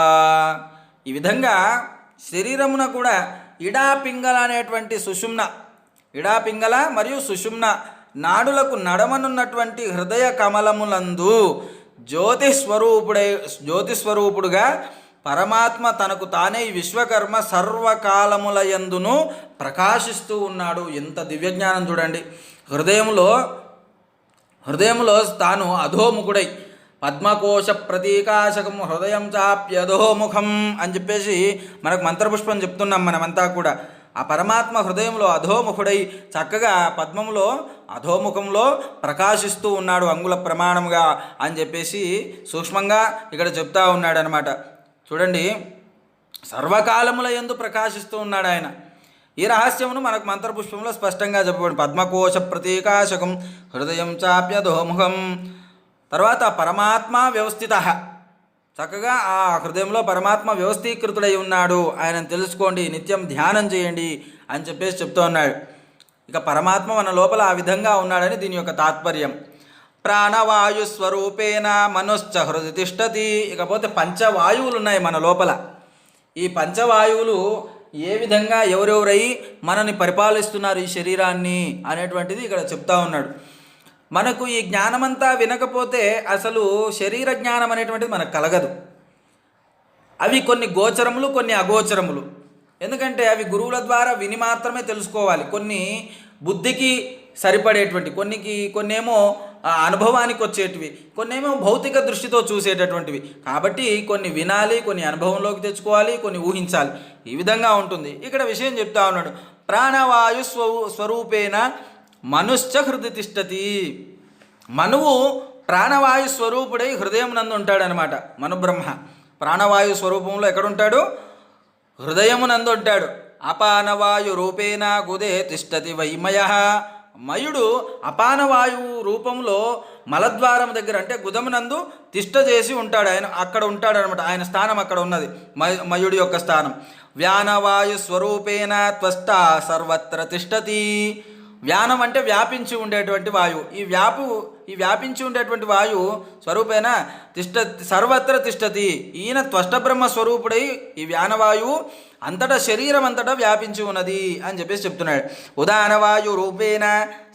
ఈ విధంగా శరీరమున కూడా ఇడాపింగళ అనేటువంటి సుషుమ్న, ఇడాపింగళ మరియు సుషుమ్న నాడులకు నడమనున్నటువంటి హృదయ కమలములందు జ్యోతిస్వరూపుడుగా పరమాత్మ తనకు తానే విశ్వకర్మ సర్వకాలముల యందును ప్రకాశిస్తూ ఉన్నాడు. ఎంత దివ్యజ్ఞానం చూడండి. హృదయంలో తాను అధోముఖుడై పద్మకోశ ప్రతీకాశకం హృదయం చాప్యధోముఖం అని చెప్పేసి మనకు మంత్రపుష్పం చెప్తున్నాం మనమంతా కూడా. ఆ పరమాత్మ హృదయంలో అధోముఖుడై చక్కగా పద్మంలో అధోముఖంలో ప్రకాశిస్తూ ఉన్నాడు అంగుళ ప్రమాణముగా అని చెప్పేసి సూక్ష్మంగా ఇక్కడ చెప్తా ఉన్నాడు అనమాట. చూడండి, సర్వకాలముల యందు ప్రకాశిస్తూ ఉన్నాడు ఆయన. ఈ రహస్యమును మనకు మంత్రపుష్పంలో స్పష్టంగా చెప్పబడి పద్మకోశ ప్రతీకాశకం హృదయం చాప్యధోముఖం. తర్వాత పరమాత్మ వ్యవస్థిత, చక్కగా ఆ హృదయంలో పరమాత్మ వ్యవస్థీకృతుడై ఉన్నాడు, ఆయనను తెలుసుకోండి, నిత్యం ధ్యానం చేయండి అని చెప్పేసి చెప్తూ ఉన్నాడు. ఇక పరమాత్మ మన లోపల ఆ విధంగా ఉన్నాడని దీని యొక్క తాత్పర్యం. ప్రాణవాయు స్వరూపేణ మనశ్చ హృది తిష్టతి. ఇకపోతే పంచవాయువులు ఉన్నాయి మన లోపల. ఈ పంచవాయువులు ఏ విధంగా ఎవరెవరై మనని పరిపాలిస్తున్నారు ఈ శరీరాన్ని అనేటువంటిది ఇక్కడ చెప్తా ఉన్నాడు. మనకు ఈ జ్ఞానమంతా వినకపోతే అసలు శరీర జ్ఞానం అనేటువంటిది మనకు కలగదు. అవి కొన్ని గోచరములు, కొన్ని అగోచరములు. ఎందుకంటే అవి గురువుల ద్వారా విని మాత్రమే తెలుసుకోవాలి. కొన్ని బుద్ధికి సరిపడేటువంటి, కొన్నేమో అనుభవానికి వచ్చేటివి, కొన్నేమో భౌతిక దృష్టితో చూసేటటువంటివి. కాబట్టి కొన్ని వినాలి, కొన్ని అనుభవంలోకి తెచ్చుకోవాలి, కొన్ని ఊహించాలి. ఈ విధంగా ఉంటుంది. ఇక్కడ విషయం చెప్తా ఉన్నాడు. ప్రాణవాయు స్వరూపేణ మనుశ్చ హృది తిష్టతి. మనువు ప్రాణవాయు స్వరూపుడై హృదయం నందు ఉంటాడనమాట. మనుబ్రహ్మ ప్రాణవాయు స్వరూపంలో ఎక్కడుంటాడు? హృదయమునందు ఉంటాడు. అపానవాయు రూపేణ గుదే తిష్టతి వైమయ. మయుడు అపానవాయువు రూపంలో మలద్వారం దగ్గర అంటే గుదమునందు తిష్ట చేసి ఉంటాడు. ఆయన అక్కడ ఉంటాడు అనమాట. ఆయన స్థానం అక్కడ ఉన్నది, మయుడి యొక్క స్థానం. వ్యానవాయు స్వరూపేణ త్వష్ట సర్వత్ర తిష్టతి. వ్యానం అంటే వ్యాపించి ఉండేటువంటి వాయువు. ఈ వ్యాపించి ఉండేటువంటి వాయువు స్వరూపేణ సర్వత్ర తిష్టతి. ఈయన త్వష్టబ్రహ్మ స్వరూపుడై ఈ వ్యానవాయువు అంతటా శరీరం అంతటా వ్యాపించి ఉన్నది అని చెప్పేసి చెప్తున్నాడు. ఉదానవాయు రూపేణ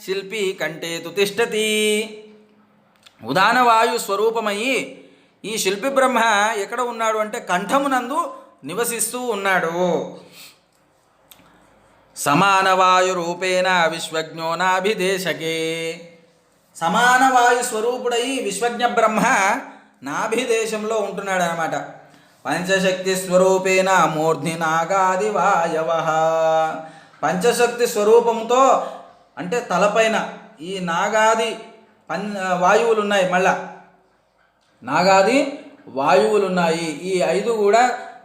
శిల్పి కంటేతు తిష్టతి. ఉదానవాయు స్వరూపమయ్యి ఈ శిల్పి బ్రహ్మ ఎక్కడ ఉన్నాడు అంటే కంఠమునందు నివసిస్తూ ఉన్నాడు. సమానవాయు రూపేణ విశ్వజ్ఞో నాభిదేశకే. సమానవాయు స్వరూపుడై విశ్వజ్ఞ బ్రహ్మ నాభిదేశంలో ఉంటున్నాడు అన్నమాట. పంచశక్తి స్వరూపేణ మూర్ధ్ని నాగాది వాయవ. పంచశక్తి స్వరూపంతో అంటే తలపైన ఈ నాగాది వాయువులు ఉన్నాయి. మళ్ళా నాగాది వాయువులు ఉన్నాయి. ఈ 5 కూడా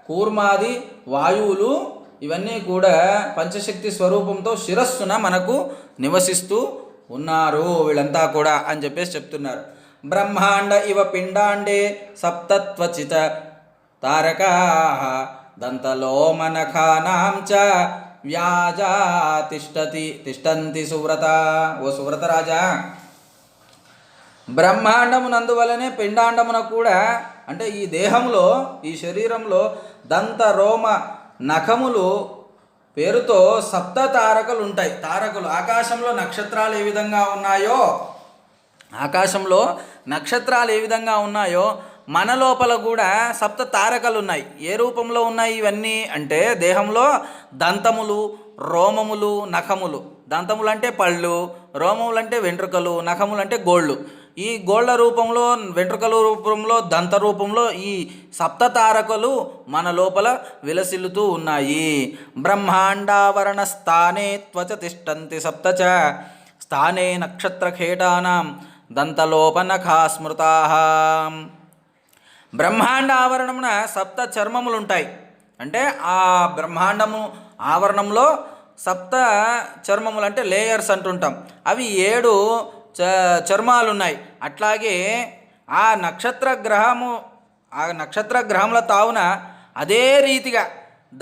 కూర్మాది వాయువులు, ఇవన్నీ కూడా పంచశక్తి స్వరూపంతో శిరస్సున మనకు నివసిస్తూ ఉన్నారు వీళ్ళంతా కూడా అని చెప్పేసి చెప్తున్నారు. బ్రహ్మాండ ఇవ పిండాండే సప్తత్వచిత తారకా దంతలోమనఖానాం చ వ్యాజా తిష్టంతి సువ్రత. ఓ సువ్రత రాజా, బ్రహ్మాండమునందువలనే పిండాండమున కూడా అంటే ఈ దేహంలో, ఈ శరీరంలో దంత రోమ నఖములు పేరుతో సప్త తారకలు ఉంటాయి. తారకులు ఆకాశంలో నక్షత్రాలు ఏ విధంగా ఉన్నాయో, ఆకాశంలో నక్షత్రాలు ఏ విధంగా ఉన్నాయో మన లోపల కూడా సప్త తారకలు ఉన్నాయి. ఏ రూపంలో ఉన్నాయి ఇవన్నీ అంటే దేహంలో దంతములు, రోమములు, నఖములు. దంతములు అంటే పళ్ళు, రోమములు అంటే వెంట్రుకలు, నఖములు అంటే గోళ్ళు. ఈ గోళ్ళ రూపంలో, వెంట్రుకల రూపంలో, దంత రూపంలో ఈ సప్త తారకలు మన లోపల విలసిల్లుతూ ఉన్నాయి. బ్రహ్మాండావరణ స్థానే త్వచ తిష్టంతి సప్తచ స్థానే నక్షత్రఖేటానాం దంతలోపనఖా స్మృతా. బ్రహ్మాండ ఆవరణమున సప్త చర్మములు ఉంటాయి. అంటే ఆ బ్రహ్మాండము ఆవరణంలో సప్త చర్మములు అంటే లేయర్స్ అంటుంటాం. అవి 7 చర్మాలు ఉన్నాయి. అట్లాగే ఆ నక్షత్ర గ్రహముల తావున అదే రీతిగా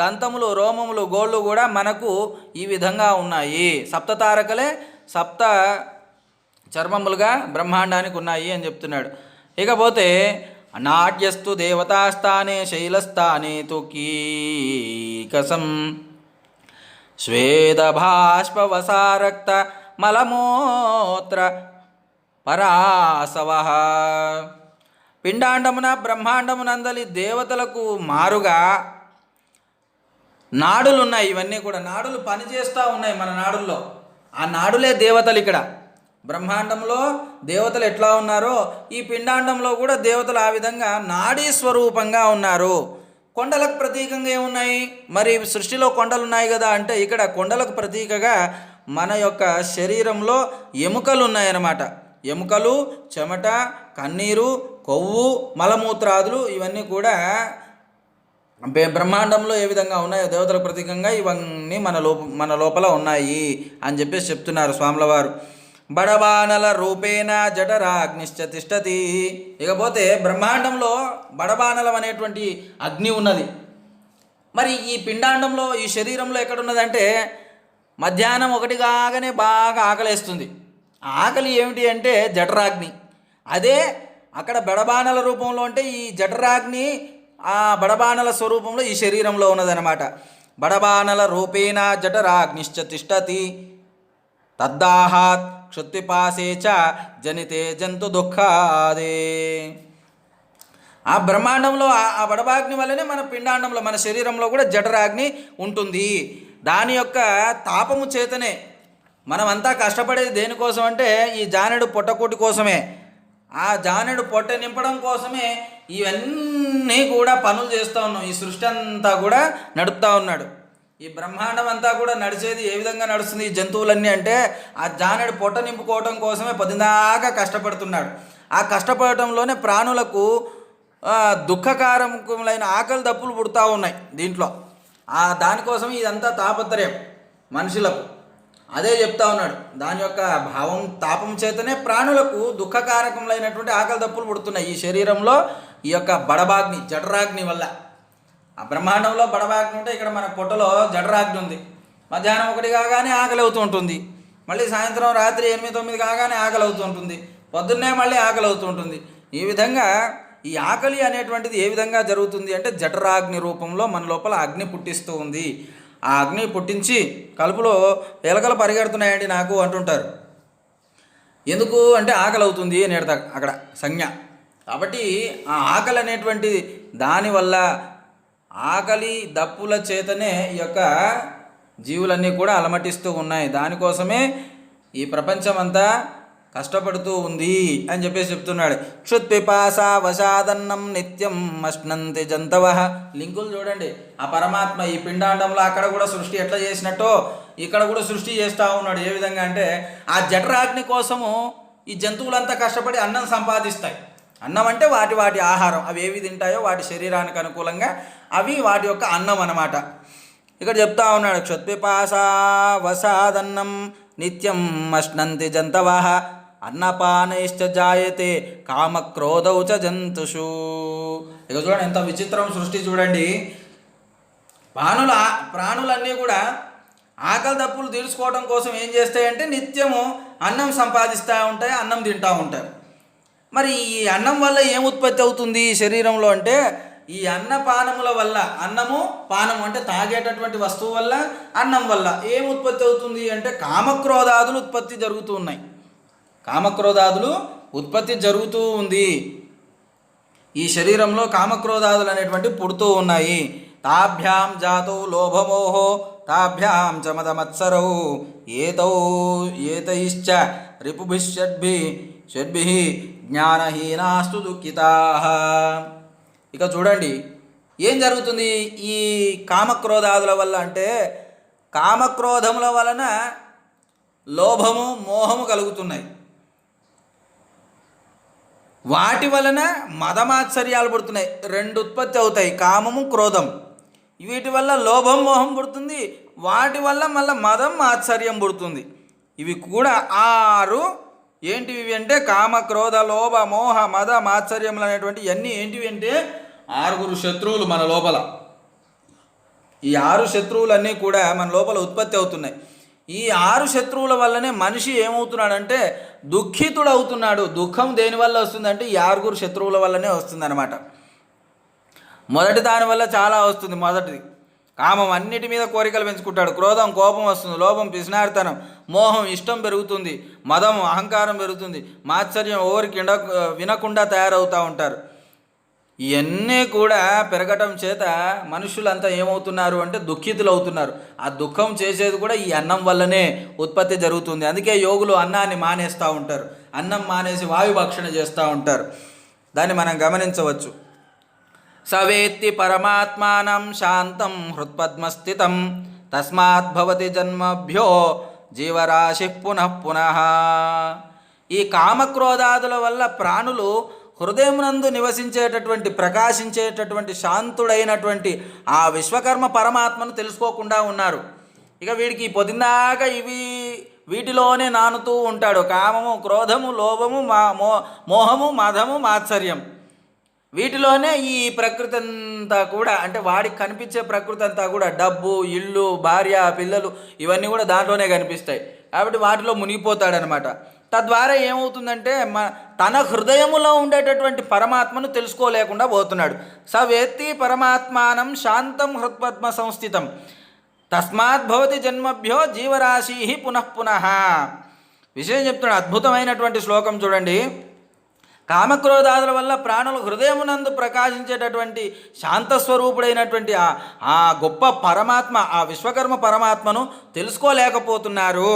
దంతములు, రోమములు, గోళ్ళు కూడా మనకు ఈ విధంగా ఉన్నాయి. సప్త తారకలే సప్త చర్మములుగా బ్రహ్మాండానికి ఉన్నాయి అని చెప్తున్నాడు. ఇకపోతే నాట్యస్తు దేవతాస్థానే శైలస్థానే తు కీకసం శ్వేదభాష్పవసారక్త మలమూత్ర పరాసవ. పిండాండమున బ్రహ్మాండమునందలి దేవతలకు మారుగా నాడులు ఉన్నాయి. ఇవన్నీ కూడా నాడులు పనిచేస్తూ ఉన్నాయి మన నాడుల్లో. ఆ నాడులే దేవతలు. ఇక్కడ బ్రహ్మాండంలో దేవతలు ఎట్లా ఉన్నారో ఈ పిండాండంలో కూడా దేవతలు ఆ విధంగా నాడీ స్వరూపంగా ఉన్నారు. కొండలకు ప్రతీకంగా ఏమున్నాయి? మరి సృష్టిలో కొండలు ఉన్నాయి కదా అంటే ఇక్కడ కొండలకు ప్రతీకగా మన యొక్క శరీరంలో ఎముకలు ఉన్నాయన్నమాట. ఎముకలు, చెమట, కన్నీరు, కొవ్వు, మలమూత్రాదులు ఇవన్నీ కూడా బ్రహ్మాండంలో ఏ విధంగా ఉన్నాయో దేవతల ప్రతీకంగా ఇవన్నీ మన లోపల ఉన్నాయి అని చెప్పేసి చెప్తున్నారు స్వాముల వారు. బడబానల రూపేణ జఠరాగ్నిశ్చ తిష్టతి. ఇకపోతే బ్రహ్మాండంలో బడబానలం అనేటువంటి అగ్ని ఉన్నది. మరి ఈ పిండాండంలో ఈ శరీరంలో ఎక్కడున్నదంటే మధ్యాహ్నం 1 కాగానే బాగా ఆకలేస్తుంది. ఆకలి ఏమిటి అంటే జఠరాగ్ని. అదే అక్కడ బడబానల రూపంలో అంటే ఈ జఠరాగ్ని ఆ బడబానల స్వరూపంలో ఈ శరీరంలో ఉన్నదనమాట. బడబానల రూపేణ జఠరాగ్నిశ్చ తిష్టతి తద్దాహాత్ క్షుత్పిపాసే చ జనితే జంతు దుఃఖాదే. ఆ బ్రహ్మాండంలో ఆ బడబాగ్ని వల్లనే మన పిండాండంలో మన శరీరంలో కూడా జఠరాగ్ని ఉంటుంది. దాని యొక్క తాపము చేతనే మనమంతా కష్టపడేది దేనికోసం అంటే ఈ జానెడు పొట్టకూటి కోసమే. ఆ జానెడు పొట్ట నింపడం కోసమే ఇవన్నీ కూడా పనులు చేస్తూ ఉన్నాం. ఈ సృష్టి అంతా కూడా నడుపుతూ ఉన్నాడు. ఈ బ్రహ్మాండం అంతా కూడా నడిచేది ఏ విధంగా నడుస్తుంది? ఈ జంతువులన్నీ అంటే ఆ జానెడు పొట్ట నింపుకోవడం కోసమే పొద్దుదాకా కష్టపడుతున్నాడు. ఆ కష్టపడటంలోనే ప్రాణులకు దుఃఖకారకములైన ఆకలి దప్పులు పుడతా ఉన్నాయి దీంట్లో. దానికోసం ఇదంతా తాపత్రయం మనుషులకు. అదే చెప్తా ఉన్నాడు. దాని యొక్క భావం తాపం చేతనే ప్రాణులకు దుఃఖకారకములైనటువంటి ఆకలి దప్పులు పుడుతున్నాయి ఈ శరీరంలో. ఈ యొక్క బడబాగ్ని జఠరాగ్ని వల్ల. ఆ బ్రహ్మాండంలో బడబాగ్ని ఉంటే ఇక్కడ మన పొట్టలో జఠరాగ్ని ఉంది. మధ్యాహ్నం 1 కాగానే ఆకలి అవుతూ ఉంటుంది. మళ్ళీ సాయంత్రం రాత్రి 8, 9 కాగానే ఆకలి అవుతూ ఉంటుంది. పొద్దున్నే మళ్ళీ ఆకలి అవుతూ ఉంటుంది. ఈ విధంగా ఈ ఆకలి అనేటువంటిది ఏ విధంగా జరుగుతుంది అంటే జఠరాగ్ని రూపంలో మన లోపల అగ్ని పుట్టిస్తూ ఉంది. ఆ అగ్ని పుట్టించి కలుపులో ఎలకలు పరిగెడుతున్నాయండి నాకు అంటుంటారు. ఎందుకు అంటే ఆకలి అవుతుంది అని అక్కడ సంజ్ఞ. కాబట్టి ఆ ఆకలి అనేటువంటి దానివల్ల ఆకలి దప్పుల చేతనే ఈ యొక్క జీవులన్నీ కూడా అలమటిస్తూ ఉన్నాయి. దానికోసమే ఈ ప్రపంచమంతా కష్టపడుతూ ఉంది అని చెప్పేసి చెప్తున్నాడు. క్షుత్పిపాస వశాదన్నం నిత్యం మష్నంతి జంతవ. లింకులు చూడండి. ఆ పరమాత్మ ఈ పిండాండంలో అక్కడ కూడా సృష్టి ఎట్లా చేసినట్టో ఇక్కడ కూడా సృష్టి చేస్తూ ఉన్నాడు. ఏ విధంగా అంటే ఆ జఠరాగ్ని కోసము ఈ జంతువులంతా కష్టపడి అన్నం సంపాదిస్తాయి. అన్నం అంటే వాటి ఆహారం. అవి ఏవి తింటాయో వాటి శరీరానికి అనుకూలంగా అవి వాటి యొక్క అన్నం అన్నమాట. ఇక్కడ చెప్తా ఉన్నాడు. క్షుత్పిపాస వసాదన్నం నిత్యం మష్నంతి జంతవ అన్నపానైశ్చ జాయతే కామక్రోధౌ చ జంతుషు. ఇక చూడండి ఎంత విచిత్రం సృష్టి చూడండి. ప్రాణులన్నీ కూడా ఆకలి దప్పులు తీర్చుకోవడం కోసం ఏం చేస్తాయంటే నిత్యము అన్నం సంపాదిస్తూ ఉంటాయి, అన్నం తింటూ ఉంటాయి. మరి ఈ అన్నం వల్ల ఏం ఉత్పత్తి అవుతుంది శరీరంలో అంటే ఈ అన్నపానముల వల్ల, అన్నము పానము అంటే తాగేటటువంటి వస్తువు వల్ల, అన్నం వల్ల ఏం ఉత్పత్తి అవుతుంది అంటే కామక్రోధాదులు ఉత్పత్తి జరుగుతూ ఉన్నాయి. కామక్రోధాదులు ఉత్పత్తి జరుగుతూ ఉంది. ఈ శరీరంలో కామక్రోధాదులు అనేటువంటి పుడుతూ ఉన్నాయి. తాభ్యాం జాతౌ లోభమోహో తాభ్యాం చ మదమత్సరౌ ఏతైశ్చ రిపుభిషడ్భిః జ్ఞానహీనాస్తు దుఃఖితాః. ఇక చూడండి ఏం జరుగుతుంది ఈ కామక్రోధాదుల వల్ల అంటే కామక్రోధముల వలన లోభము మోహము కలుగుతున్నాయి. వాటి వలన మదమాత్సర్యాలు పుడుతున్నాయి. 2 ఉత్పత్తి అవుతాయి, కామము క్రోధం. వీటి వల్ల లోభం మోహం పుడుతుంది. వాటి వల్ల మళ్ళీ మదం ఆశ్చర్యం పుడుతుంది. ఇవి కూడా 6 ఏంటివి అంటే కామ క్రోధ లోభ మోహ మద మాత్సర్యములు అనేటువంటి ఇవన్నీ ఏంటివి అంటే 6 శత్రువులు మన లోపల. ఈ 6 శత్రువులన్నీ కూడా మన లోపల ఉత్పత్తి అవుతున్నాయి. ఈ 6 శత్రువుల వల్లనే మనిషి ఏమవుతున్నాడంటే దుఃఖితుడు అవుతున్నాడు. దుఃఖం దేనివల్ల వస్తుందంటే ఈ 6 శత్రువుల వల్లనే వస్తుంది అనమాట. మొదటి దానివల్ల చాలా వస్తుంది. మొదటిది కామం, అన్నిటి మీద కోరికలు పెంచుకుంటాడు. క్రోధం కోపం వస్తుంది. లోభం పిసినారితనం, మోహం ఇష్టం పెరుగుతుంది. మదం అహంకారం పెరుగుతుంది. మాత్సర్యం ఎవరికి వినకుండా తయారవుతూ ఉంటారు. ఇవన్నీ కూడా పెరగటం చేత మనుషులంతా ఏమవుతున్నారు అంటే దుఃఖితులు అవుతున్నారు. ఆ దుఃఖం చేసేది కూడా ఈ అన్నం వల్లనే ఉత్పత్తి జరుగుతుంది. అందుకే యోగులు అన్నాన్ని మానేస్తూ ఉంటారు. అన్నం మానేసి వాయుభక్షణ చేస్తూ ఉంటారు. దాన్ని మనం గమనించవచ్చు. సవేత్తి పరమాత్మానం శాంతం హృత్పద్మస్థితం తస్మాత్ భవతి జన్మభ్యో జీవరాశి పునః పునః. ఈ కామక్రోధాదుల వల్ల ప్రాణులు హృదయమునందు నివసించేటటువంటి ప్రకాశించేటటువంటి శాంతుడైనటువంటి ఆ విశ్వకర్మ పరమాత్మను తెలుసుకోకుండా ఉన్నారు. ఇక వీడికి పొద్దున్నాక వీటిలోనే నానుతూ ఉంటాడు. కామము, క్రోధము, లోభము, మోహము, మదము, మాత్సర్యం, వీటిలోనే ఈ ప్రకృతి అంతా కూడా, అంటే వాడికి కనిపించే ప్రకృతి అంతా కూడా డబ్బు, ఇల్లు, భార్య, పిల్లలు ఇవన్నీ కూడా దాంట్లోనే కనిపిస్తాయి. కాబట్టి వాటిలో మునిగిపోతాడనమాట. తద్వారా ఏమవుతుందంటే తన హృదయములో ఉండేటటువంటి పరమాత్మను తెలుసుకోలేకుండా పోతున్నాడు. స వేత్తి పరమాత్మానం శాంతం హృత్పద్మ సంస్థితం తస్మాత్ భవతి జన్మభ్యో జీవరాశి పునఃపునః. విషయం చెప్తున్నాడు. అద్భుతమైనటువంటి శ్లోకం చూడండి. కామక్రోధాదుల వల్ల ప్రాణులు హృదయమునందు ప్రకాశించేటటువంటి శాంతస్వరూపుడైనటువంటి ఆ గొప్ప పరమాత్మ, ఆ విశ్వకర్మ పరమాత్మను తెలుసుకోలేకపోతున్నారు.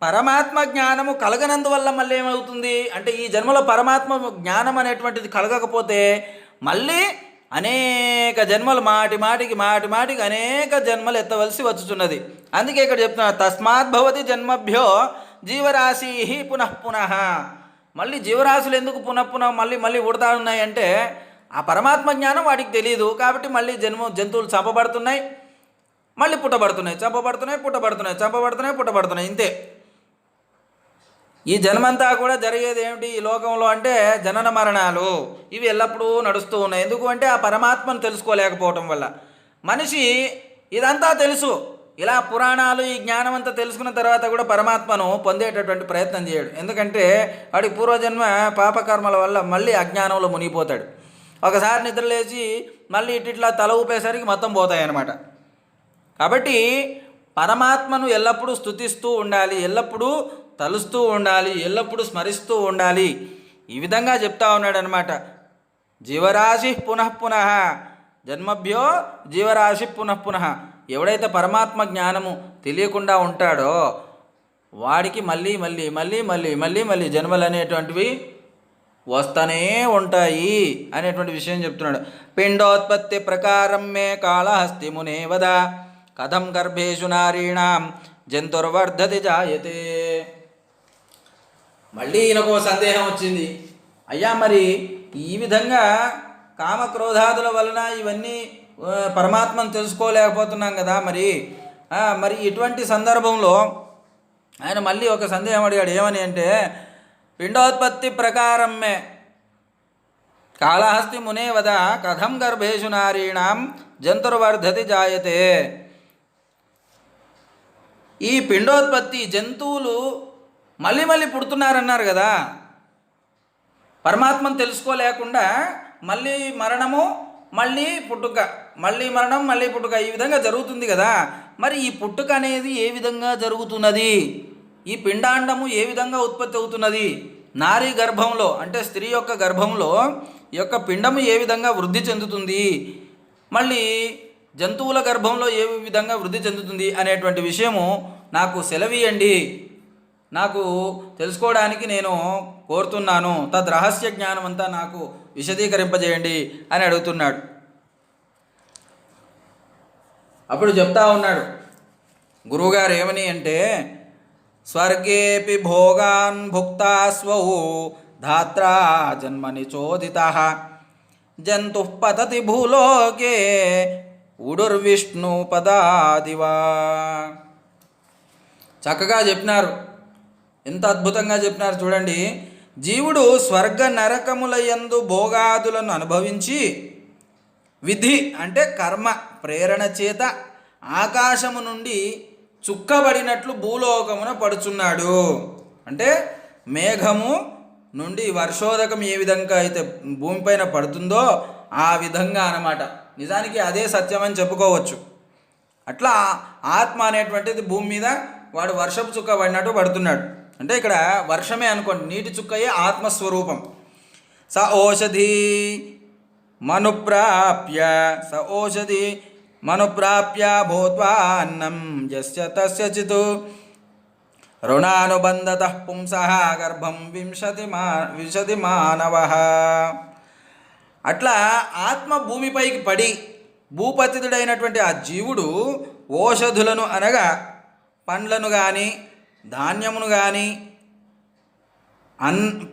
పరమాత్మ జ్ఞానము కలగనందువల్ల మళ్ళీ ఏమవుతుంది అంటే, ఈ జన్మలో పరమాత్మ జ్ఞానం అనేటువంటిది కలగకపోతే మళ్ళీ అనేక జన్మలు మాటి మాటికి అనేక జన్మలు ఎత్తవలసి వచ్చుచున్నది. అందుకే ఇక్కడ చెప్తున్నారు, తస్మాత్ భవతి జన్మభ్యో జీవరాశి పునఃపునః. మళ్ళీ జీవరాశులు ఎందుకు పునఃపునః మళ్ళీ ఉడతా ఉన్నాయంటే, ఆ పరమాత్మ జ్ఞానం వాడికి తెలియదు. కాబట్టి మళ్ళీ జంతువులు చంపబడుతున్నాయి, మళ్ళీ పుట్టబడుతున్నాయి, పుట్టబడుతున్నాయి. ఇంతే. ఈ జన్మంతా కూడా జరిగేది ఏమిటి ఈ లోకంలో అంటే జనన మరణాలు. ఇవి ఎల్లప్పుడూ నడుస్తూ ఉన్నాయి. ఎందుకు అంటే ఆ పరమాత్మను తెలుసుకోలేకపోవటం వల్ల. మనిషి ఇదంతా తెలుసు, ఇలా పురాణాలు ఈ జ్ఞానం అంతా తెలుసుకున్న తర్వాత కూడా పరమాత్మను పొందేటటువంటి ప్రయత్నం చేయడు. ఎందుకంటే వాడికి పూర్వజన్మ పాపకర్మల వల్ల మళ్ళీ అజ్ఞానంలో మునిగిపోతాడు. ఒకసారి నిద్రలేచి మళ్ళీ ఇట్లా తల ఊపేసరికి మొత్తం పోతాయన్నమాట. కాబట్టి పరమాత్మను ఎల్లప్పుడూ స్తుతిస్తూ ఉండాలి, ఎల్లప్పుడూ తలుస్తూ ఉండాలి, ఎల్లప్పుడూ స్మరిస్తూ ఉండాలి. ఈ విధంగా చెప్తా ఉన్నాడు అనమాట. జీవరాశి పునఃపునః, జన్మభ్యో జీవరాశి పునఃపునః. ఎవడైతే పరమాత్మ జ్ఞానము తెలియకుండా ఉంటాడో వాడికి మళ్ళీ జన్మలు అనేటువంటివి వస్తూనే ఉంటాయి అనేటువంటి విషయం చెప్తున్నాడు. పిండోత్పత్తి ప్రకారం మే కాళహస్తి మునే వద కథం గర్భేషు నారీణాం జంతుర్వర్ధతి జాయతే. మళ్ళీ ఈయనకు సందేహం వచ్చింది. అయ్యా, మరి ఈ విధంగా కామక్రోధాదుల వలన ఇవన్నీ పరమాత్మను తెలుసుకోలేకపోతున్నాం కదా, మరి ఇటువంటి సందర్భంలో ఆయన మళ్ళీ ఒక సందేహం అడిగాడు. ఏమని అంటే, పిండోత్పత్తి ప్రకారం మే కాళహస్తి మునే వద కథం గర్భేషు నారీణాం జంతుర్వర్ధతి జాయతే. ఈ పిండోత్పత్తి, జంతువులు మళ్ళీ పుడుతున్నారన్నారు కదా, పరమాత్మను తెలుసుకోలేకుండా మళ్ళీ మరణము, మళ్ళీ పుట్టుక, మళ్ళీ మరణం, మళ్ళీ పుట్టుక, ఈ విధంగా జరుగుతుంది కదా. మరి ఈ పుట్టుక అనేది ఏ విధంగా జరుగుతున్నది? ఈ పిండాండము ఏ విధంగా ఉత్పత్తి అవుతున్నది? నారీ గర్భంలో అంటే స్త్రీ యొక్క గర్భంలో ఈ యొక్క పిండము ఏ విధంగా వృద్ధి చెందుతుంది? మళ్ళీ జంతువుల గర్భంలో ఏ విధంగా వృద్ధి చెందుతుంది అనేటువంటి విషయము నాకు సెలవీయండి, నాకు తెలుసుకోవడానికి నేను కోరుతున్నాను. తద్రహస్య జ్ఞానం అంతా నాకు విశదీకరింపజేయండి అని అడుగుతున్నాడు. అప్పుడు చెప్తా ఉన్నాడు గురువుగారు ఏమని అంటే, స్వర్గేపి భోగాన్ భుక్తా స్వౌ ధాత్రా జన్మని చోదితః జంతుః పతతి భూలోకే ఉడుర్విష్ణు పదాదివా. చక్కగా చెప్పినారు, ఎంత అద్భుతంగా చెప్పినారు చూడండి. జీవుడు స్వర్గ నరకముల యందు భోగాదులను అనుభవించి విధి అంటే కర్మ ప్రేరణ చేత ఆకాశము నుండి చుక్కబడినట్లు భూలోకమున పడుచున్నాడు. అంటే మేఘము నుండి వర్షోదకం ఏ విధంగా అయితే భూమిపైన పడుతుందో ఆ విధంగా అన్నమాట. నిజానికి అదే సత్యమని చెప్పుకోవచ్చు. అట్లా ఆత్మ అనేటువంటిది భూమి మీద వాడు వర్షపు చుక్క పడినట్టు పడుతున్నాడు. అంటే ఇక్కడ వర్షమే అనుకోండి, నీటి చుక్కయే ఆత్మస్వరూపం. స ఓషధి మనుప్రాప్య భూత్వా అన్నం యస్య తస్యచిత్ రుణానుబంధతః పుంసః గర్భం వింశతి మానవః. అట్లా ఆత్మ భూమిపైకి పడి భూపతితుడైనటువంటి ఆ జీవుడు ఓషధులను అనగా పండ్లను కానీ ధాన్యమును కానీ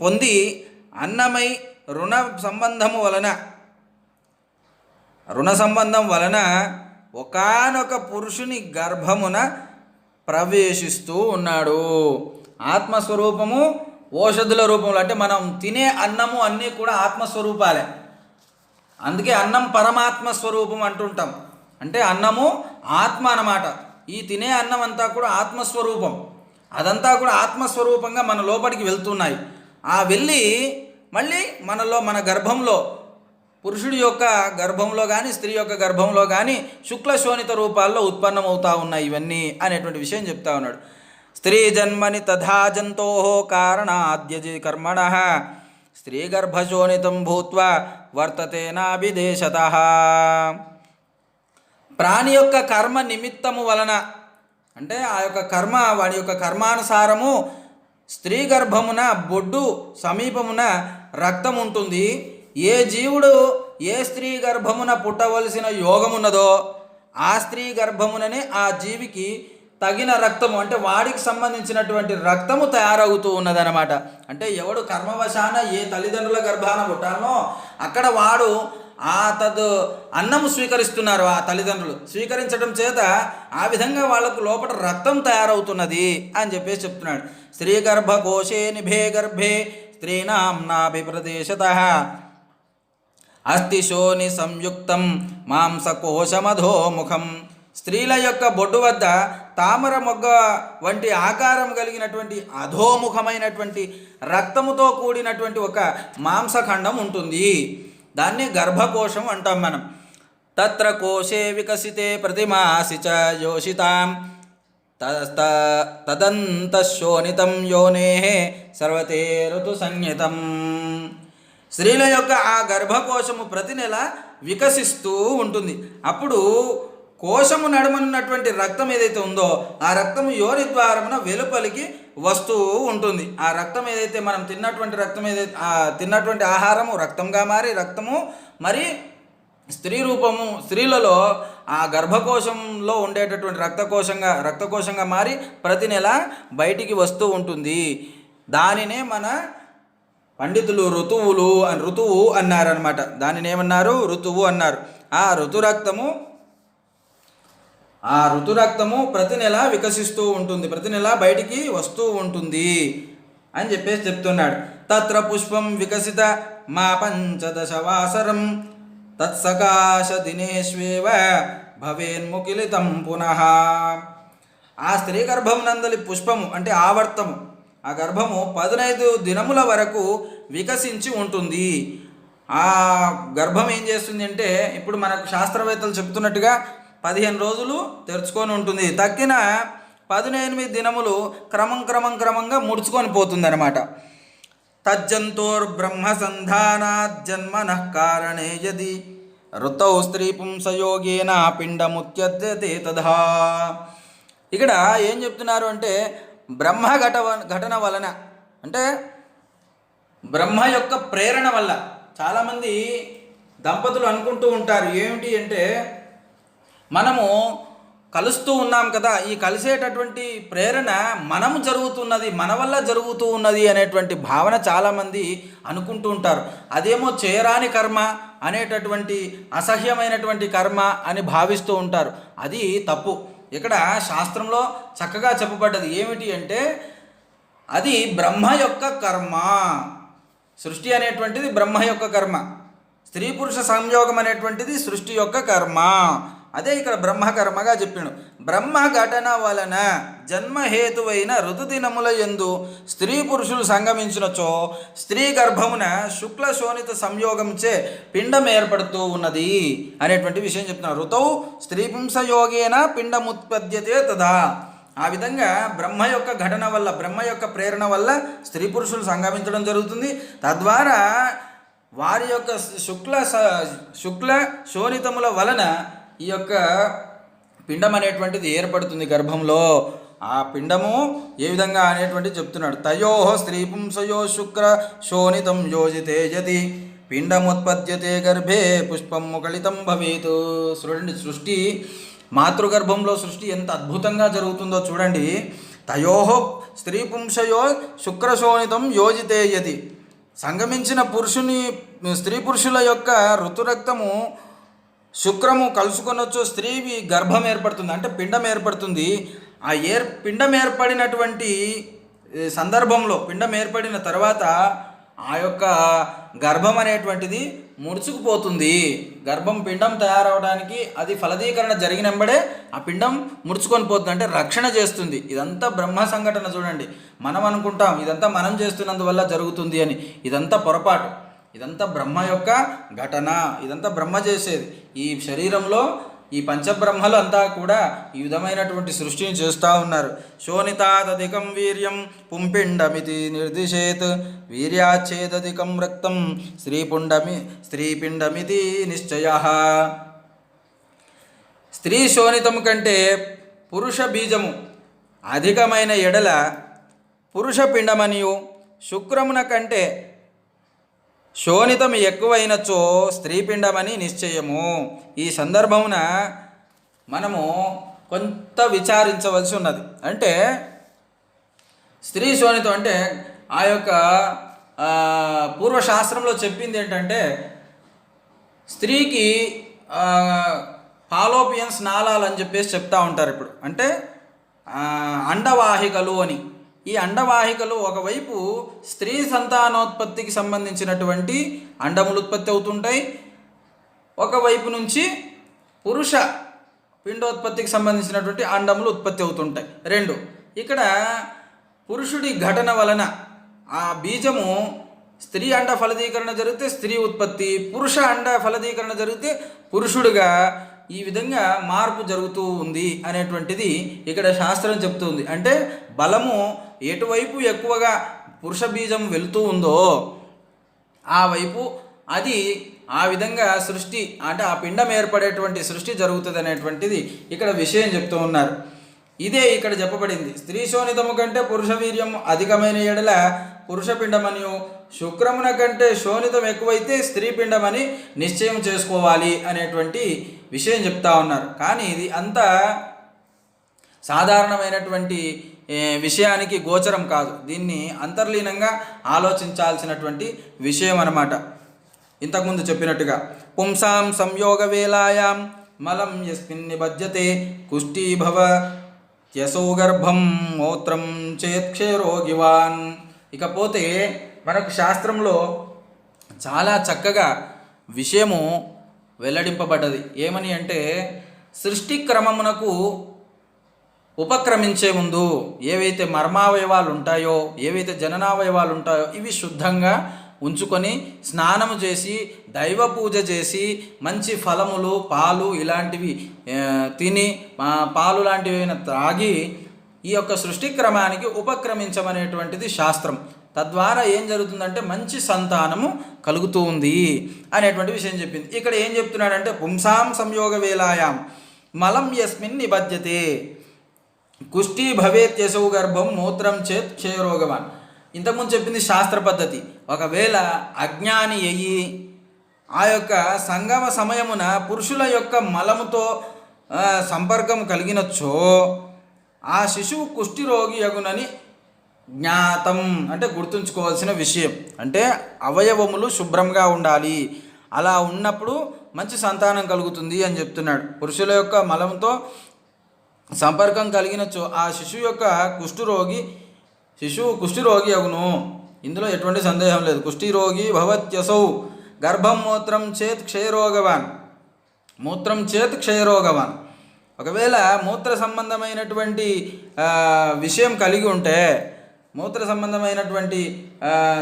పొంది అన్నమై రుణ సంబంధము వలన రుణ సంబంధం వలన ఒకానొక పురుషుని గర్భమున ప్రవేశిస్తూ ఉన్నాడు. ఆత్మస్వరూపము ఓషధుల రూపంలో, అంటే మనం తినే అన్నము అన్నీ కూడా ఆత్మస్వరూపాలే. అందుకే అన్నం పరమాత్మ స్వరూపం అంటుంటాం. అంటే అన్నము ఆత్మ అన్నమాట. ఈ తినే అన్నం అంతా కూడా ఆత్మస్వరూపం. అదంతా కూడా ఆత్మస్వరూపంగా మన లోపలికి వెళ్తున్నాయి. ఆ వెళ్ళి మళ్ళీ మనలో మన గర్భంలో పురుషుడి యొక్క గర్భంలో కానీ స్త్రీ యొక్క గర్భంలో కానీ శుక్ల శోణిత రూపాల్లో ఉత్పన్నమవుతా ఉన్నాయి ఇవన్నీ అనేటువంటి విషయం చెప్తా ఉన్నాడు. స్త్రీ జన్మని తథా జంతో కారణాద్యజి కర్మణ స్త్రీ గర్భశోణితం భూత్వా వర్తతే నాభిదేశతః. ప్రాణి యొక్క కర్మ నిమిత్తము వలన, అంటే ఆ యొక్క కర్మ వాడి యొక్క కర్మానుసారము స్త్రీ గర్భమున బొడ్డు సమీపమున రక్తం ఉంటుంది. ఏ జీవుడు ఏ స్త్రీ గర్భమున పుట్టవలసిన యోగమున్నదో ఆ స్త్రీ గర్భముననే ఆ జీవికి తగిన రక్తము, అంటే వాడికి సంబంధించినటువంటి రక్తము తయారవుతూ ఉన్నదన్నమాట. అంటే ఎవడు కర్మవశాన ఏ తల్లిదండ్రుల గర్భాన పుట్టానో అక్కడ వాడు ఆ అన్నము స్వీకరిస్తున్నారు. ఆ తల్లిదండ్రులు స్వీకరించడం చేత ఆ విధంగా వాళ్ళకు లోపల రక్తం తయారవుతున్నది అని చెప్పేసి చెప్తున్నాడు. స్త్రీ గర్భకోశే నిభే గర్భే స్త్రీనాం నాభిప్రదేశతః అస్థిశోని సంయుక్తం మాంసకోశమధోముఖం. స్త్రీల యొక్క బొడ్డు వద్ద తామర మొగ్గ వంటి ఆకారం కలిగినటువంటి అధోముఖమైనటువంటి రక్తముతో కూడినటువంటి ఒక మాంసఖండం ఉంటుంది. దాన్ని గర్భకోశం అంటాం మనం. తత్ర కోశే వికసితే ప్రతిమాసి చ యోషితాం తదంతశోణితం యోనేః సర్వతే ఋతు సంహితం. స్త్రీల యొక్క ఆ గర్భకోశము ప్రతి నెల వికసిస్తూ ఉంటుంది. అప్పుడు కోశము నడుమనున్నటువంటి రక్తం ఏదైతే ఉందో ఆ రక్తము యోని ద్వారమున వెలుపలికి వస్తూ ఉంటుంది. ఆ రక్తం ఏదైతే మనం తిన్నటువంటి రక్తం ఏదైతే తిన్నటువంటి ఆహారము రక్తంగా మారి రక్తము మరి స్త్రీ రూపము స్త్రీలలో ఆ గర్భకోశంలో ఉండేటటువంటి రక్తకోశంగా మారి ప్రతి నెల బయటికి వస్తూ ఉంటుంది. దానినే మన పండితులు ఋతువు అన్నారనమాట. దానిని ఏమన్నారు? ఋతువు అన్నారు. ఆ ఋతురక్తము ప్రతి నెల వికసిస్తూ ఉంటుంది, ప్రతి నెల బయటికి వస్తూ ఉంటుంది అని చెప్పేసి చెప్తున్నాడు. తత్ర పుష్పం వికసిత మా 15 వాసరం తత్సకాశ దినేష్వేవ భవేన్ముకిలితం పునః. ఆ స్త్రీ గర్భం నందలి పుష్పము అంటే ఆవర్తము, ఆ గర్భము 15 దినముల వరకు వికసించి ఉంటుంది. ఆ గర్భం ఏం చేస్తుంది అంటే ఇప్పుడు మనకు శాస్త్రవేత్తలు చెప్తున్నట్టుగా 15 రోజులు తెరుచుకొని ఉంటుంది. తక్కిన 18 దినములు క్రమంగా ముడుచుకొని పోతుంది అనమాట. తజ్జంతోర్బ్రహ్మ సంధానాత్ జన్మనః కారణే యది ఋతౌ స్త్రీ పుంసయోగేన పిండముత్యద్యతే తథా. ఇక్కడ ఏం చెప్తున్నారు అంటే బ్రహ్మ ఘటన వలన, అంటే బ్రహ్మ యొక్క ప్రేరణ వల్ల. చాలామంది దంపతులు అనుకుంటూ ఉంటారు ఏమిటి అంటే మనము కలుస్తూ ఉన్నాం కదా, ఈ కలిసేటటువంటి ప్రేరణ మనము జరుగుతున్నది, మన వల్ల జరుగుతూ ఉన్నది అనేటువంటి భావన చాలామంది అనుకుంటూ ఉంటారు. అదేమో చేయరాని కర్మ అనేటటువంటి అసహ్యమైనటువంటి కర్మ అని భావిస్తూ ఉంటారు. అది తప్పు. ఇక్కడ శాస్త్రంలో చక్కగా చెప్పబడ్డది ఏమిటి అంటే అది బ్రహ్మ యొక్క కర్మ. సృష్టి అనేటువంటిది బ్రహ్మ యొక్క కర్మ, స్త్రీ పురుష సంయోగం అనేటువంటిది సృష్టి యొక్క కర్మ. అదే ఇక్కడ బ్రహ్మకర్మగా చెప్పాడు. బ్రహ్మ ఘటన వలన జన్మహేతువైన ఋతుదినముల యందు స్త్రీ పురుషులు సంగమించినచో స్త్రీ గర్భమున శుక్ల శోణిత సంయోగంచే పిండం ఏర్పడుతూ ఉన్నది అనేటువంటి విషయం చెప్తున్నారు. ఋతౌ స్త్రీ పుంసయోగేన పిండముత్పద్యతే తదా. ఆ విధంగా బ్రహ్మ యొక్క ఘటన వల్ల, బ్రహ్మ యొక్క ప్రేరణ వల్ల స్త్రీ పురుషులు సంగమించడం జరుగుతుంది. తద్వారా వారి యొక్క శుక్ల శోణితముల వలన ఈ యొక్క పిండం అనేటువంటిది ఏర్పడుతుంది గర్భంలో. ఆ పిండము ఏ విధంగా అనేటువంటిది చెప్తున్నాడు. తయో స్త్రీ పుంసయో శుక్ర శోణితం యోజితే యతి పిండముత్పద్యతే గర్భే పుష్పం ముకళితం భవేతు. చూడండి, సృష్టి మాతృగర్భంలో సృష్టి ఎంత అద్భుతంగా జరుగుతుందో చూడండి. తయో స్త్రీ పుంసయో శుక్రశోణితం యోజితే యతి. సంగమించిన స్త్రీ పురుషుల యొక్క ఋతురక్తము శుక్రము కలుసుకొనొచ్చు, స్త్రీవి గర్భం ఏర్పడుతుంది, అంటే పిండం ఏర్పడుతుంది. ఆ పిండం ఏర్పడినటువంటి సందర్భంలో, పిండం ఏర్పడిన తర్వాత ఆ యొక్క గర్భం అనేటువంటిది ముడుచుకుపోతుంది. గర్భం పిండం తయారవడానికి అది ఫలదీకరణ జరిగినంబడే ఆ పిండం ముడుచుకొని పోతుంది, అంటే రక్షణ చేస్తుంది. ఇదంతా బ్రహ్మ సంఘటన. చూడండి, మనం అనుకుంటాం ఇదంతా మనం చేస్తున్నందువల్ల జరుగుతుంది అని. ఇదంతా పొరపాటు. ఇదంతా బ్రహ్మ యొక్క ఘటన. ఇదంతా బ్రహ్మ చేసేది. ఈ శరీరంలో ఈ పంచబ్రహ్మలు అంతా కూడా ఈ విధమైనటువంటి సృష్టిని చేస్తూ ఉన్నారు. శోణితాదధికం వీర్యం పుంపిండమితి నిర్దిశేత్ వీర్యాచ్ఛేదధికం రక్తం స్త్రీపిండమితి నిశ్చయ. స్త్రీ శోణితం కంటే పురుష బీజము అధికమైన ఎడల పురుష పిండమనియు, శుక్రమున కంటే శోణితం ఎక్కువైనచో స్త్రీపిండమని నిశ్చయము. ఈ సందర్భమున మనము కొంత విచారించవలసి ఉన్నది. అంటే స్త్రీ శోణితం అంటే ఆ యొక్క పూర్వశాస్త్రంలో చెప్పింది ఏంటంటే, స్త్రీకి ఫాలోపియన్స్ నాళాలు అని చెప్పేసి చెప్తా ఉంటారు. ఇప్పుడు అంటే అండవాహికలు అని. ఈ అండవాహికలు ఒకవైపు స్త్రీ సంతానోత్పత్తికి సంబంధించినటువంటి అండములు ఉత్పత్తి అవుతుంటాయి, ఒకవైపు నుంచి పురుష పిండోత్పత్తికి సంబంధించినటువంటి అండములు ఉత్పత్తి అవుతుంటాయి. రెండు. ఇక్కడ పురుషుడి ఘటన వలన ఆ బీజము స్త్రీ అండ ఫలదీకరణ జరిగితే స్త్రీ ఉత్పత్తి, పురుష అండ ఫలదీకరణ జరిగితే పురుషుడిగా ఈ విధంగా మార్పు జరుగుతూ ఉంది అనేటువంటిది ఇక్కడ శాస్త్రం చెప్తుంది. అంటే బలము ఎటువైపు ఎక్కువగా పురుష బీజం వెళుతూ ఉందో ఆ వైపు అది ఆ విధంగా సృష్టి, అంటే ఆ పిండం ఏర్పడేటువంటి సృష్టి జరుగుతుంది అనేటువంటిది ఇక్కడ విషయం చెప్తూ ఉన్నారు. ఇదే ఇక్కడ చెప్పబడింది. స్త్రీ శోణితము కంటే పురుష వీర్యం అధికమైన ఎడల పురుష పిండమనియు, శుక్రమున కంటే శోణితం ఎక్కువైతే స్త్రీ పిండమని నిశ్చయం చేసుకోవాలి అనేటువంటి విషయం చెప్తా ఉన్నారు. కానీ ఇది అంత సాధారణమైనటువంటి విషయానికి గోచరం కాదు. దీన్ని అంతర్లీనంగా ఆలోచించాల్సినటువంటి విషయం అన్నమాట. ఇంతకుముందు చెప్పినట్టుగా పుంసాం సంయోగ వేలాయాం మలం యస్మిన్ నిబధ్యతే కుష్ఠీభవ యశోగర్భం మూత్రం చేత్క్షేరోగివాన్. ఇకపోతే మనకు శాస్త్రంలో చాలా చక్కగా విషయము వెల్లడింపబడ్డది. ఏమని అంటే, సృష్టి క్రమమునకు ఉపక్రమించే ముందు ఏవైతే మర్మావయవాలు ఉంటాయో, ఏవైతే జననావయవాలు ఉంటాయో ఇవి శుద్ధంగా ఉంచుకొని స్నానము చేసి దైవ పూజ చేసి మంచి ఫలములు పాలు ఇలాంటివి తిని పాలు లాంటివి త్రాగి ఈ యొక్క సృష్టి క్రమానికి ఉపక్రమించమనేటువంటిది శాస్త్రం. తద్వారా ఏం జరుగుతుందంటే మంచి సంతానము కలుగుతూ ఉంది అనేటువంటి విషయం చెప్పింది. ఇక్కడ ఏం చెప్తున్నాడంటే, పుంసాం సంయోగ వేలాయాం మలం యస్మిన్ నిబధ్యతే కుష్ఠీ భవేత్ యశో గర్భం మూత్రం చేత్ క్షయరోగవాన్. ఇంతకుముందు చెప్పింది శాస్త్ర పద్ధతి. ఒకవేళ అజ్ఞాని అయ్యి ఆ యొక్క సంగమ సమయమున పురుషుల యొక్క మలముతో సంపర్కం కలిగినచ్చో ఆ శిశువు కుష్ఠిరోగి అగునని జ్ఞాతం. అంటే గుర్తుంచుకోవాల్సిన విషయం. అంటే అవయవములు శుభ్రంగా ఉండాలి, అలా ఉన్నప్పుడు మంచి సంతానం కలుగుతుంది అని చెప్తున్నాడు. పురుషుల యొక్క మలంతో సంపర్కం కలిగినచో ఆ శిశువు యొక్క కుష్ఠిరోగి అగును. ఇందులో ఎటువంటి సందేహం లేదు. కుష్ఠిరోగి భవత్యసౌ గర్భం మూత్రం చేత్ క్షయరోగవాన్. మూత్రం చేత్ క్షయరోగవాన్. ఒకవేళ మూత్ర సంబంధమైనటువంటి విషయం కలిగి ఉంటే, మూత్ర సంబంధమైనటువంటి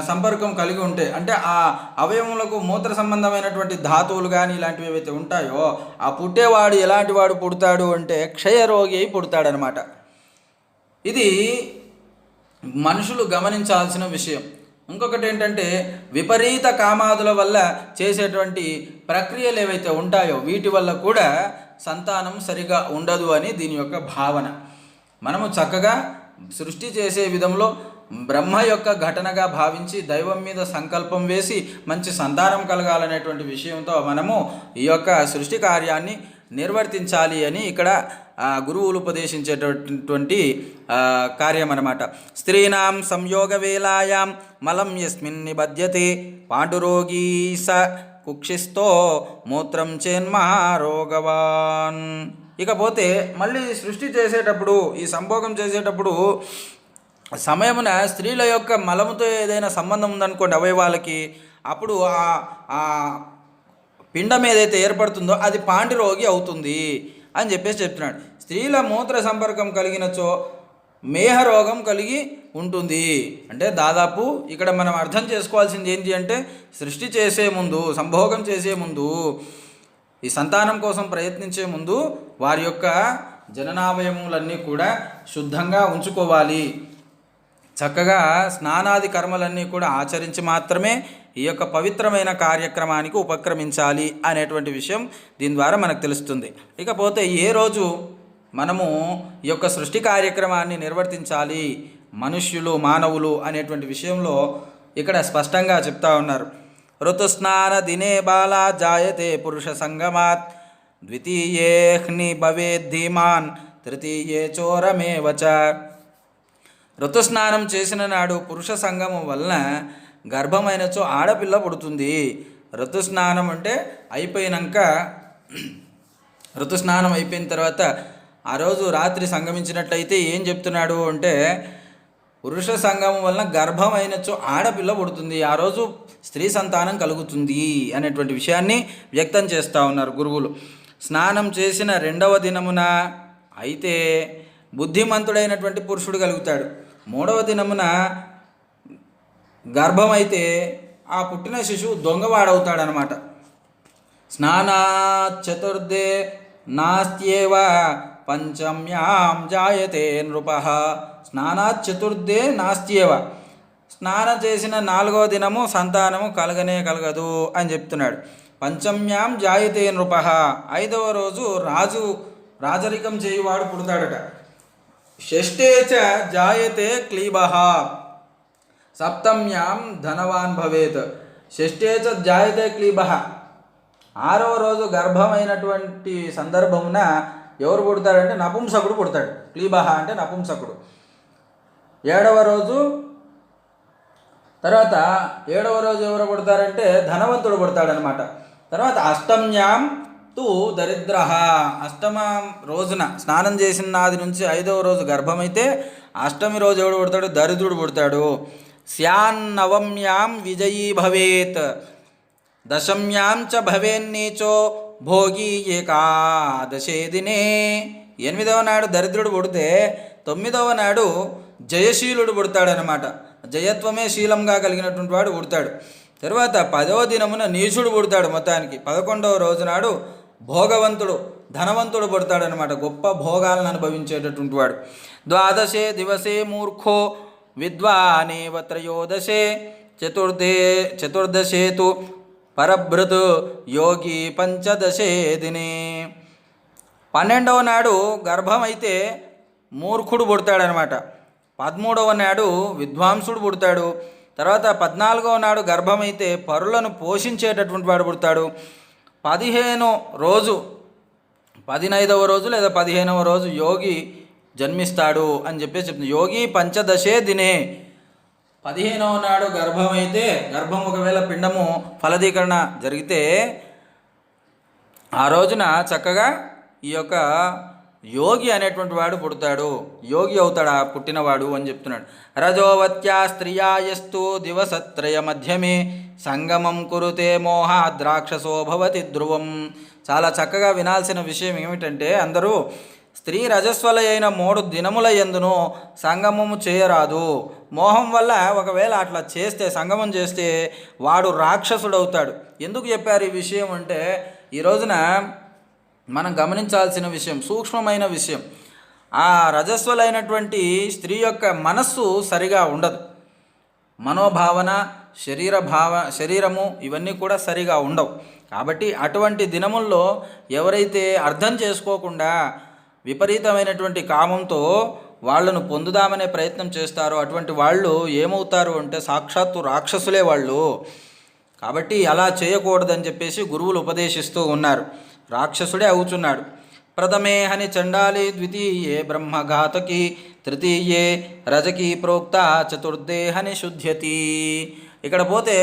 సంపర్కం కలిగి ఉంటే, అంటే ఆ అవయవములకు మూత్ర సంబంధమైనటువంటి ధాతువులు కానీ ఇలాంటివి ఏవైతే ఉంటాయో ఆ పుట్టేవాడు ఎలాంటి వాడు పుడతాడు అంటే క్షయరోగి అయి పుడతాడనమాట. ఇది మనుషులు గమనించాల్సిన విషయం. ఇంకొకటి ఏంటంటే, విపరీత కామాదుల వల్ల చేసేటువంటి ప్రక్రియలు ఏవైతే ఉంటాయో వీటి వల్ల కూడా సంతానం సరిగా ఉండదు అని దీని యొక్క భావన. మనము చక్కగా సృష్టి చేసే విధంలో బ్రహ్మ యొక్క ఘటనగా భావించి దైవం మీద సంకల్పం వేసి మంచి సంతానం కలగాలనేటువంటి విషయంతో మనము ఈ యొక్క సృష్టి కార్యాన్ని నిర్వర్తించాలి అని ఇక్కడ గురువులు ఉపదేశించేటటువంటి కార్యం అన్నమాట. స్త్రీణాం సంయోగ వేలాయాం మలం యస్మిన్ నిబధ్యతే పాండురోగీ స కుక్షిస్తో మూత్రం చేన్మహారోగవాన్. ఇకపోతే మళ్ళీ సృష్టి చేసేటప్పుడు, ఈ సంభోగం చేసేటప్పుడు సమయమున స్త్రీల యొక్క మలముతో ఏదైనా సంబంధం ఉందనుకోండి అవయవాలకి, అప్పుడు ఆ పిండం ఏదైతే ఏర్పడుతుందో అది పాండురోగి అవుతుంది అని చెప్పేసి చెప్తున్నాడు. స్త్రీల మూత్ర సంపర్కం కలిగినచో మేహరోగం కలిగి ఉంటుంది. అంటే దాదాపు ఇక్కడ మనం అర్థం చేసుకోవాల్సింది ఏంటి అంటే, సృష్టి చేసే ముందు, సంభోగం చేసే ముందు, ఈ సంతానం కోసం ప్రయత్నించే ముందు వారి యొక్క జననావయములన్నీ కూడా శుద్ధంగా ఉంచుకోవాలి. చక్కగా స్నానాది కర్మలన్నీ కూడా ఆచరించి మాత్రమే ఈ యొక్క పవిత్రమైన కార్యక్రమానికి ఉపక్రమించాలి అనేటువంటి విషయం దీని ద్వారా మనకు తెలుస్తుంది. ఇకపోతే ఏ రోజు మనము ఈ యొక్క సృష్టి కార్యక్రమాన్ని నిర్వర్తించాలి మనుష్యులు, మానవులు అనేటువంటి విషయంలో ఇక్కడ స్పష్టంగా చెప్తా ఉన్నారు. ఋతుస్నాన దినే బాలా జాయతే పురుష సంగమాత్ ద్వితీయేహ్ని భవేద్ధీమాన్ తృతీయే చోరమేవచ. ఋతుస్నానం చేసిన నాడు పురుష సంగమం వలన గర్భమైనచో ఆడపిల్ల పుడుతుంది. ఋతుస్నానం అంటే అయిపోయినాక, ఋతుస్నానం అయిపోయిన తర్వాత ఆ రోజు రాత్రి సంగమించినట్లయితే ఏం చెప్తున్నాడు అంటే, పురుష సంగమం వలన గర్భమైనచో ఆడపిల్ల పుడుతుంది, ఆ రోజు స్త్రీ సంతానం కలుగుతుంది అనేటువంటి విషయాన్ని వ్యక్తం చేస్తూ ఉన్నారు గురువులు. స్నానం చేసిన రెండవ దినమున అయితే బుద్ధిమంతుడైనటువంటి పురుషుడు కలుగుతాడు. మూడవ దినమున గర్భమైతే ఆ పుట్టిన శిశువు దొంగవాడవుతాడనమాట. స్నానాత్ చతుర్థే నాస్త్యేవ పంచమ్యాం జాయతే నృపః. స్నానాత్ చతుర్థే నాస్త్యేవ, స్నానం చేసిన 4వ దినము సంతానము కలగనే కలగదు అని చెప్తున్నాడు. పంచమ్యాం జాయతే నృపః, 5వ రోజు రాజరికం చేయువాడు పుడతాడట. షష్ఠే చ జాయతే క్లీబః, సప్తమ్యాం ధనవాన్ భవేత్. షష్ఠే చ జాయతే క్లీబః, 6వ రోజు గర్భమైనటువంటి సందర్భమున ఎవరు పుడతాడంటే నపుంసకుడు పుడతాడు. క్లీబః అంటే నపుంసకుడు. 7వ రోజు తర్వాత 7వ రోజు ఎవరు పుడతారంటే ధనవంతుడు పుడతాడనమాట. తర్వాత అష్టమ్యాం తు దరిద్ర, అష్టమ రోజున స్నానం చేసిన నాది నుంచి 5వ రోజు గర్భమైతే అష్టమి రోజు ఎవడు పుడతాడు? దరిద్రుడు పుడతాడు. స్యాన్నవమ్యాం విజయీ భవేత్, దశమ్యాం చ భవేన్నీచో భోగి ఏకాదశే దినే. 8వ నాడు దరిద్రుడు పుడితే 9వ నాడు జయశీలుడు పుడతాడనమాట. జయత్వమే శీలంగా కలిగినటువంటి వాడు పుడతాడు. తర్వాత 10వ దినమున నీచుడు పుడతాడు. మొత్తానికి 11వ రోజు నాడు భోగవంతుడు, ధనవంతుడు పుడతాడనమాట. గొప్ప భోగాలను అనుభవించేటటువంటి వాడు. ద్వాదశే దివసే మూర్ఖో విద్వానేవ త్రయోదశే చతుర్దశేతు పరభృత్ యోగి పంచదశే దినే. 12వ నాడు గర్భమైతే మూర్ఖుడు పుడతాడనమాట. 13వ నాడు విద్వాంసుడు పుడతాడు. తర్వాత 14వ నాడు గర్భమైతే పరులను పోషించేటటువంటి వాడు పుడతాడు. 15వ రోజు లేదా 15వ రోజు యోగి జన్మిస్తాడు అని చెప్పేసి చెప్తుంది. యోగి పంచదశే దినే, 15వ నాడు గర్భమైతే, గర్భం ఒకవేళ పిండము ఫలదీకరణ జరిగితే ఆ రోజున చక్కగా ఈ యొక్క యోగి అనేటువంటి వాడు పుడతాడు, యోగి అవుతాడు ఆ పుట్టినవాడు అని చెప్తున్నాడు. రజోవత్యా స్త్రియాయస్తు దివసత్రయ మధ్యమే సంగమం కురుతే మోహ ద్రాక్షసో భవతి ధ్రువం. చాలా చక్కగా వినాల్సిన విషయం ఏమిటంటే, అందరూ స్త్రీ రజస్వల అయిన 3 దినముల యందును సంగమము చేయరాదు. మోహం వల్ల ఒకవేళ అట్లా చేస్తే, సంగమం చేస్తే వాడు రాక్షసుడవుతాడు. ఎందుకు చెప్పారు ఈ విషయం అంటే, ఈ రోజున మనం గమనించాల్సిన విషయం, సూక్ష్మమైన విషయం. ఆ రజస్వలైనటువంటి స్త్రీ యొక్క మనస్సు సరిగా ఉండదు. మనోభావన, శరీరము ఇవన్నీ కూడా సరిగా ఉండవు. కాబట్టి అటువంటి దినముల్లో ఎవరైతే అర్థం చేసుకోకుండా విపరీతమైనటువంటి కామంతో వాళ్ళను పొందుదామనే ప్రయత్నం చేస్తారో అటువంటి వాళ్ళు ఏమవుతారు అంటే సాక్షాత్తు రాక్షసులే వాళ్ళు. కాబట్టి అలా చేయకూడదని చెప్పేసి గురువులు ఉపదేశిస్తూ ఉన్నారు. రాక్షసుడే అవుతున్నాడు. ప్రథమే హని చండాలి, ద్వితీయే బ్రహ్మఘాతకి, తృతీయే రజకి ప్రోక్త, చతుర్థే హని శుద్ధ్యతి. ఇక్కడ పోతే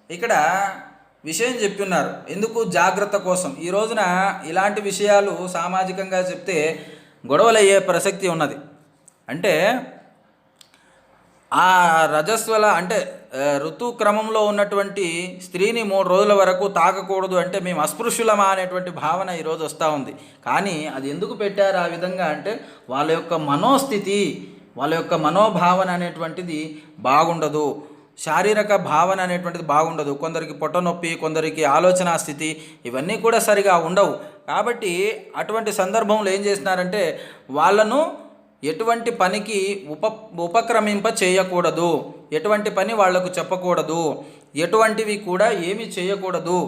ఇక్కడ విషయం చెప్తున్నారు, ఎందుకు జాగ్రత్త కోసం. ఈ రోజున ఇలాంటి విషయాలు సామాజికంగా చెప్తే గొడవలయ్యే ప్రసక్తి ఉన్నది. అంటే ఆ రజస్వల అంటే ఋతుక్రమంలో ఉన్నటువంటి స్త్రీని 3 రోజుల వరకు తాకకూడదు అంటే మేము అస్పృశ్యులమా అనేటువంటి భావన ఈరోజు వస్తూ ఉంది. కానీ అది ఎందుకు పెట్టారు ఆ విధంగా అంటే వాళ్ళ యొక్క మనోస్థితి, వాళ్ళ యొక్క మనోభావన అనేటువంటిది బాగుండదు, శారీరక భావన అనేటువంటిది బాగుండదు. కొందరికి పొట్ట నొప్పి, కొందరికి ఆలోచన స్థితి, ఇవన్నీ కూడా సరిగా ఉండవు. కాబట్టి అటువంటి సందర్భంలో ఏం చేసినారంటే వాళ్ళను ఎటువంటి పనికి ఉపక్రమింప చేయకూడదు, ఎటువంటి పని వాళ్లకు చెప్పకూడదు, ఎటువంటివి కూడా ఏమీ చేయకూడదు,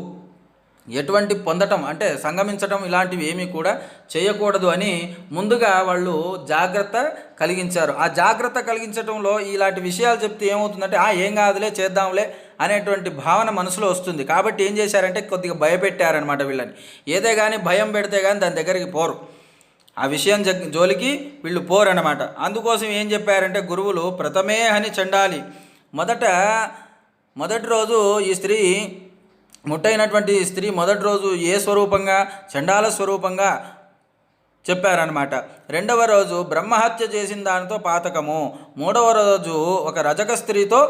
ఎటువంటి పొందటం అంటే సంగమించటం ఇలాంటివి ఏమీ కూడా చేయకూడదు అని ముందుగా వాళ్ళు జాగ్రత్త కలిగించారు. ఆ జాగ్రత్త కలిగించడంలో ఇలాంటి విషయాలు చెప్తే ఏమవుతుందంటే ఏం కాదులే చేద్దాంలే అనేటువంటి భావన మనసులో వస్తుంది. కాబట్టి ఏం చేశారంటే కొద్దిగా భయపెట్టారనమాట వీళ్ళని. ఏదే కానీ భయం పెడితే కానీ దాని దగ్గరికి పోరు, ఆ విషయం జోలికి వీళ్ళు పోరనమాట. అందుకోసం ఏం చెప్పారంటే గురువులు ప్రథమే హని చండాలి, మొదటి రోజు ఈ స్త్రీ ముట్టైనటువంటి స్త్రీ మొదటి రోజు ఏ స్వరూపంగా, చండాల స్వరూపంగా చెప్పారనమాట. రెండవ రోజు బ్రహ్మహత్య చేసిన దానితో పాతకము, మూడవ రోజు ఒక రజక స్త్రీతో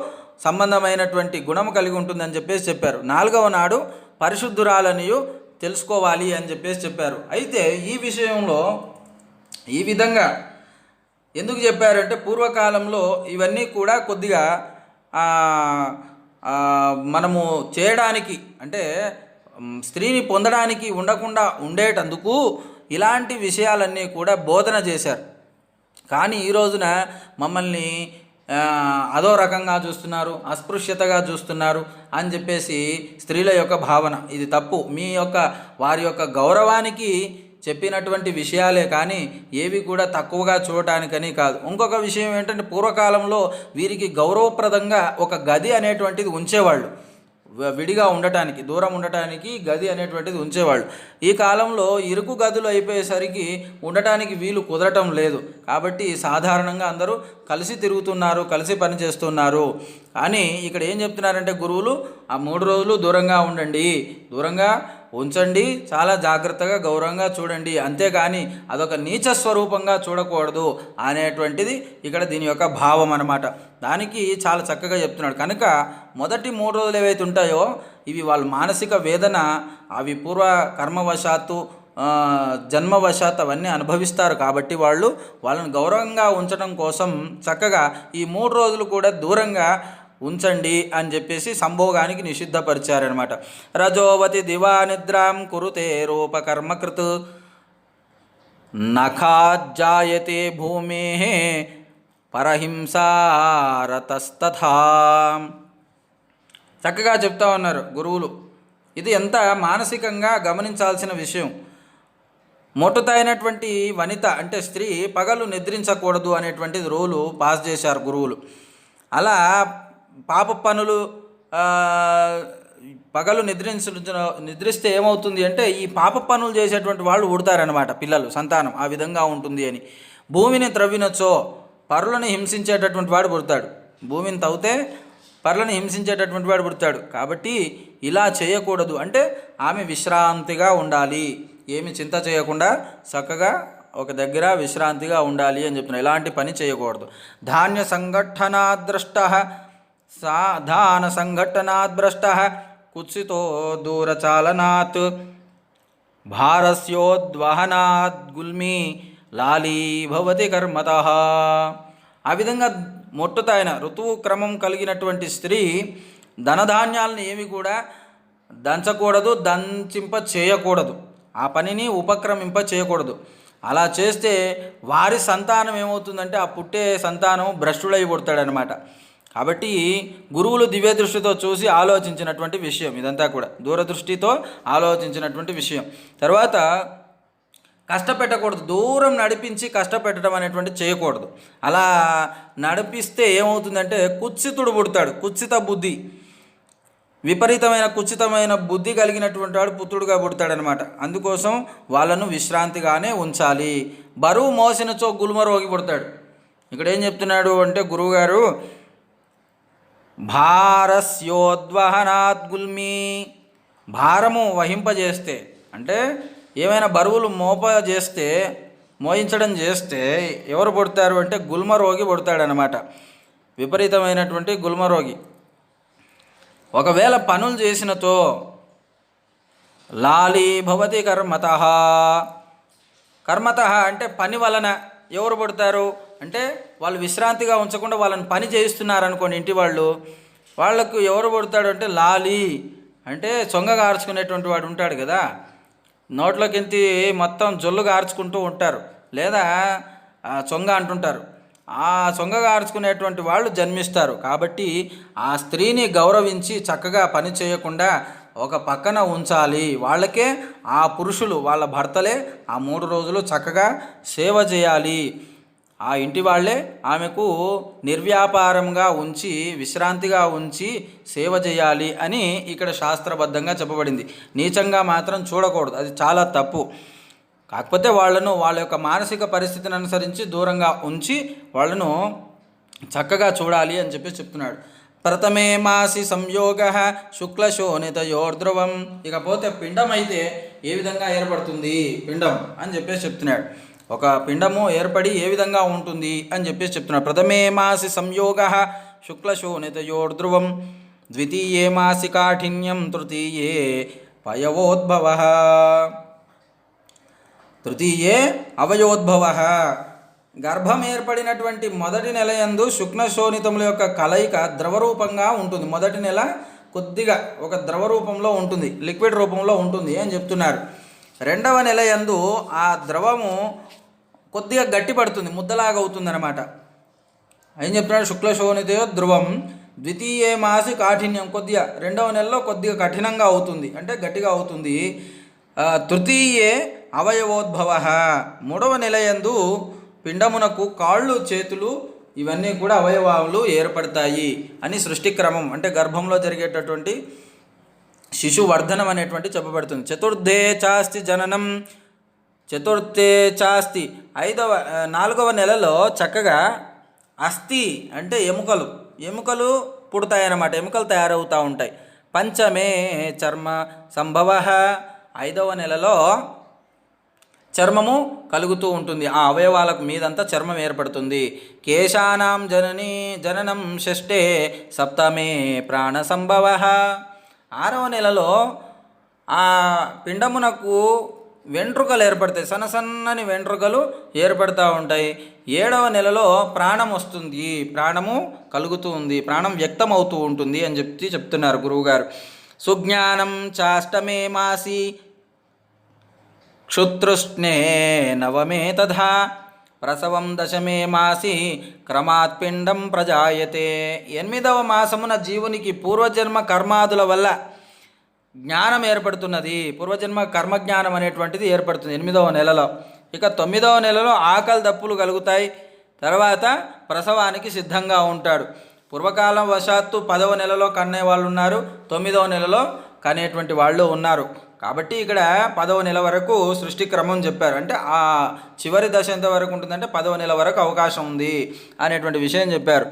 సంబంధమైనటువంటి గుణము కలిగి ఉంటుందని చెప్పారు. నాలుగవ నాడు పరిశుద్ధురాలనియు తెలుసుకోవాలి అని చెప్పారు. అయితే ఈ విషయంలో ఈ విధంగా ఎందుకు చెప్పారంటే పూర్వకాలంలో ఇవన్నీ కూడా కొద్దిగా మనము చేయడానికి అంటే స్త్రీని పొందడానికి ఉండకుండా ఉండేటందుకు ఇలాంటి విషయాలన్నీ కూడా బోధన చేశారు. కానీ ఈ రోజున మమ్మల్ని అదో రకంగా చూస్తున్నారు, అస్పృశ్యతగా చూస్తున్నారు అని చెప్పేసి స్త్రీల యొక్క భావన. ఇది తప్పు. వారి యొక్క గౌరవానికి చెప్పినటువంటి విషయాలే కానీ ఏవి కూడా తక్కువగా చూడటానికని కాదు. ఇంకొక విషయం ఏంటంటే పూర్వకాలంలో వీరికి గౌరవప్రదంగా ఒక గది అనేటువంటిది ఉంచేవాళ్ళు, విడిగా ఉండటానికి, దూరం ఉండటానికి గది అనేటువంటిది ఉంచేవాళ్ళు. ఈ కాలంలో ఇరుకు గదులు అయిపోయేసరికి ఉండటానికి వీలు కుదరటం లేదు. కాబట్టి సాధారణంగా అందరూ కలిసి తిరుగుతున్నారు, కలిసి పని చేస్తున్నారు. కానీ ఇక్కడ ఏం చెప్తున్నారంటే గురువులు ఆ 3 రోజులు దూరంగా ఉండండి, దూరంగా ఉంచండి, చాలా జాగ్రత్తగా గౌరవంగా చూడండి, అంతేగాని అదొక నీచ స్వరూపంగా చూడకూడదు అనేటువంటిది ఇక్కడ దీని యొక్క భావం అన్నమాట. దానికి చాలా చక్కగా చెప్తున్నాడు. కనుక మొదటి 3 రోజులు ఏవైతే ఉంటాయో ఇవి వాళ్ళ మానసిక వేదన, అవి పూర్వ కర్మవశాత్తు జన్మవశాత్ అవన్నీ అనుభవిస్తారు. కాబట్టి వాళ్ళని గౌరవంగా ఉంచడం కోసం చక్కగా ఈ 3 రోజులు కూడా దూరంగా ఉంచండి అని చెప్పేసి సంభోగానికి నిషిద్ధపరిచారనమాట. రజోవతి దివా నిద్రాం కురుతే రూపకర్మకృత్ నఖాజ్జాయతే భూమే పరహింసారతస్తథా. చక్కగా చెప్తా ఉన్నారు గురువులు. ఇది ఎంత మానసికంగా గమనించాల్సిన విషయం. మొట్టుతైనటువంటి వనిత అంటే స్త్రీ పగలు నిద్రించకూడదు అనేటువంటిది రూలు పాస్ చేశారు గురువులు. అలా పాప పనులు పగలు నిద్రిస్తే ఏమవుతుంది అంటే ఈ పాప పనులు చేసేటువంటి వాళ్ళు ఉడతారనమాట, పిల్లలు, సంతానం ఆ విధంగా ఉంటుంది అని. భూమిని త్రవ్వినచో పరులను హింసించేటటువంటి వాడు పుడతాడు, భూమిని తవ్వితే పరులను హింసించేటటువంటి వాడు పుడతాడు. కాబట్టి ఇలా చేయకూడదు. అంటే ఆమె విశ్రాంతిగా ఉండాలి, ఏమి చింత చేయకుండా చక్కగా ఒక దగ్గర విశ్రాంతిగా ఉండాలి అని చెప్తున్నారు. ఎలాంటి పని చేయకూడదు. ధాన్య సంఘటనాద్రష్ట ధాన సంఘటనాద్భ్రష్ట కుత్సితో దూరచాలనాత్ భారస్యోద్వహనాద్ గుల్మి లాలీ భవతి కర్మతః. ఆ విధంగా మొట్టుతాయన ఋతువు క్రమం కలిగినటువంటి స్త్రీ ధనధాన్యాలను ఏమి కూడా దంచకూడదు, దంచింప చేయకూడదు, ఆ పనిని ఉపక్రమింప చేయకూడదు. అలా చేస్తే వారి సంతానం ఏమవుతుందంటే ఆ పుట్టే సంతానం భ్రష్టుడై పుడతాడనమాట. కాబట్టి గురువులు దివ్య దృష్టితో చూసి ఆలోచించినటువంటి విషయం ఇదంతా కూడా, దూరదృష్టితో ఆలోచించినటువంటి విషయం. తర్వాత కష్టపెట్టకూడదు, దూరం నడిపించి కష్టపెట్టడం అనేటువంటి చేయకూడదు. అలా నడిపిస్తే ఏమవుతుందంటే కుత్సితుడు పుడతాడు, కుత్సిత బుద్ధి. విపరీతమైన కుచితమైన బుద్ధి కలిగినటువంటి వాడు పుత్రుడుగా పుడతాడనమాట. అందుకోసం వాళ్ళను విశ్రాంతిగానే ఉంచాలి. బరువు మోసినచో గుల్మరోగి పుడతాడు. ఇక్కడ ఏం చెప్తున్నాడు అంటే గురువుగారు, భారస్యోద్వహనాత్ గుల్మి, భారము వహింపజేస్తే అంటే ఏమైనా బరువులు మోయించడం చేస్తే ఎవరు పుడతారు అంటే గుల్మరోగి పుడతాడనమాట. విపరీతమైనటువంటి గుల్మరోగి. ఒకవేళ పనులు చేసినతో లాలీ భవతి కర్మతః, కర్మతః అంటే పని వలన ఎవరు పుడతారు అంటే వాళ్ళు విశ్రాంతిగా ఉంచకుండా వాళ్ళని పని చేయిస్తున్నారనుకోండి ఇంటి వాళ్ళకు ఎవరు పుడతాడు అంటే లాలి అంటే చొంగ గార్చుకునేటువంటి వాడు ఉంటాడు కదా, నోట్లోకింతి మొత్తం జొల్లు గార్చుకుంటూ ఉంటారు, లేదా చొంగ అంటుంటారు. ఆ చొంగ గార్చుకునేటువంటి వాళ్ళు జన్మిస్తారు. కాబట్టి ఆ స్త్రీని గౌరవించి చక్కగా పని చేయకుండా ఒక పక్కన ఉంచాలి. వాళ్ళకే ఆ పురుషులు వాళ్ళ భర్తలే ఆ 3 రోజులు చక్కగా సేవ చేయాలి. ఆ ఇంటి వాళ్ళే ఆమెకు నిర్వ్యాపారంగా ఉంచి విశ్రాంతిగా ఉంచి సేవ చేయాలి అని ఇక్కడ శాస్త్రబద్ధంగా చెప్పబడింది. నీచంగా మాత్రం చూడకూడదు, అది చాలా తప్పు. కాకపోతే వాళ్ళను వాళ్ళ యొక్క మానసిక పరిస్థితిని అనుసరించి దూరంగా ఉంచి వాళ్ళను చక్కగా చూడాలి అని చెప్పి చెప్తున్నాడు. ప్రథమే మాసి సంయోగ శుక్లశోణితయోర్ధ్రువం. ఇకపోతే పిండం అయితే ఏ విధంగా ఏర్పడుతుంది పిండం అని చెప్పేసి చెప్తున్నాడు. ఒక పిండము ఏర్పడి ఏ విధంగా ఉంటుంది అని చెప్పేసి చెప్తున్నాడు. ప్రథమే మాసి సంయోగ శుక్లశోణితయోర్ధ్రువం, ద్వితీయే మాసి కాఠిన్యం, తృతీయే పయవోద్భవ, తృతీయే అవయోద్భవ. గర్భం ఏర్పడినటువంటి మొదటి నెల యందు శుక్లశోణితముల యొక్క కలయిక ద్రవరూపంగా ఉంటుంది. మొదటి నెల కొద్దిగా ఒక ద్రవ రూపంలో ఉంటుంది, లిక్విడ్ రూపంలో ఉంటుంది అని చెప్తున్నారు. రెండవ నెల యందు ఆ ద్రవము కొద్దిగా గట్టి పడుతుంది, ముద్దలాగా అవుతుంది అనమాట. ఏం చెప్తున్నాడు, శుక్లశోణితయో ధ్రువం, ద్వితీయే మాసి కాఠిన్యం, కొద్దిగా రెండవ నెలలో కొద్దిగా కఠినంగా అవుతుంది అంటే గట్టిగా అవుతుంది. తృతీయే అవయవోద్భవ, మూడవ నెల యందు పిండమునకు కాళ్ళు చేతులు ఇవన్నీ కూడా అవయవాలు ఏర్పడతాయి అని సృష్టి క్రమం అంటే గర్భంలో జరిగేటటువంటి శిశు వర్ధనం అనేటువంటి చెప్పబడుతుంది. చతుర్థే చాస్తి జననం, చతుర్థే చాస్తి 4వ నెలలో చక్కగా అస్థి అంటే ఎముకలు పుడతాయన్నమాట, ఎముకలు తయారవుతూ ఉంటాయి. పంచమే చర్మ సంభవ, 5వ నెలలో చర్మము కలుగుతూ ఉంటుంది, ఆ అవయవాలకు మీదంతా చర్మం ఏర్పడుతుంది. కేశానాం జననం షష్ఠే సప్తమే ప్రాణ సంభవ, 6వ నెలలో ఆ పిండమునకు వెంట్రుకలు ఏర్పడతాయి, సన్నని వెంట్రుకలు ఏర్పడుతూ ఉంటాయి. 7వ నెలలో ప్రాణం వస్తుంది, ప్రాణము కలుగుతూ ఉంది, ప్రాణం వ్యక్తమవుతూ ఉంటుంది అని చెప్తున్నారు గురువుగారు. సుజ్ఞానం చాష్టమే మాసి క్షుతృష్ణే నవమే తథా, ప్రసవం దశమే మాసి క్రమాత్ పిండం ప్రజాయతే. 8వ మాసమున జీవునికి పూర్వజన్మ కర్మాదుల వల్ల జ్ఞానం ఏర్పడుతున్నది, పూర్వజన్మ కర్మజ్ఞానం అనేటువంటిది ఏర్పడుతుంది 8వ నెలలో. ఇక 9వ నెలలో ఆకలి దప్పులు కలుగుతాయి, తర్వాత ప్రసవానికి సిద్ధంగా ఉంటాడు. పూర్వకాలం వశాత్తు 10వ నెలలో కనే వాళ్ళు ఉన్నారు, 9వ నెలలో కనేటువంటి వాళ్ళు ఉన్నారు. కాబట్టి ఇక్కడ 10వ నెల వరకు సృష్టి క్రమం చెప్పారు. అంటే ఆ చివరి దశ ఎంత వరకు ఉంటుందంటే 10వ నెల వరకు అవకాశం ఉంది అనేటువంటి విషయం చెప్పారు.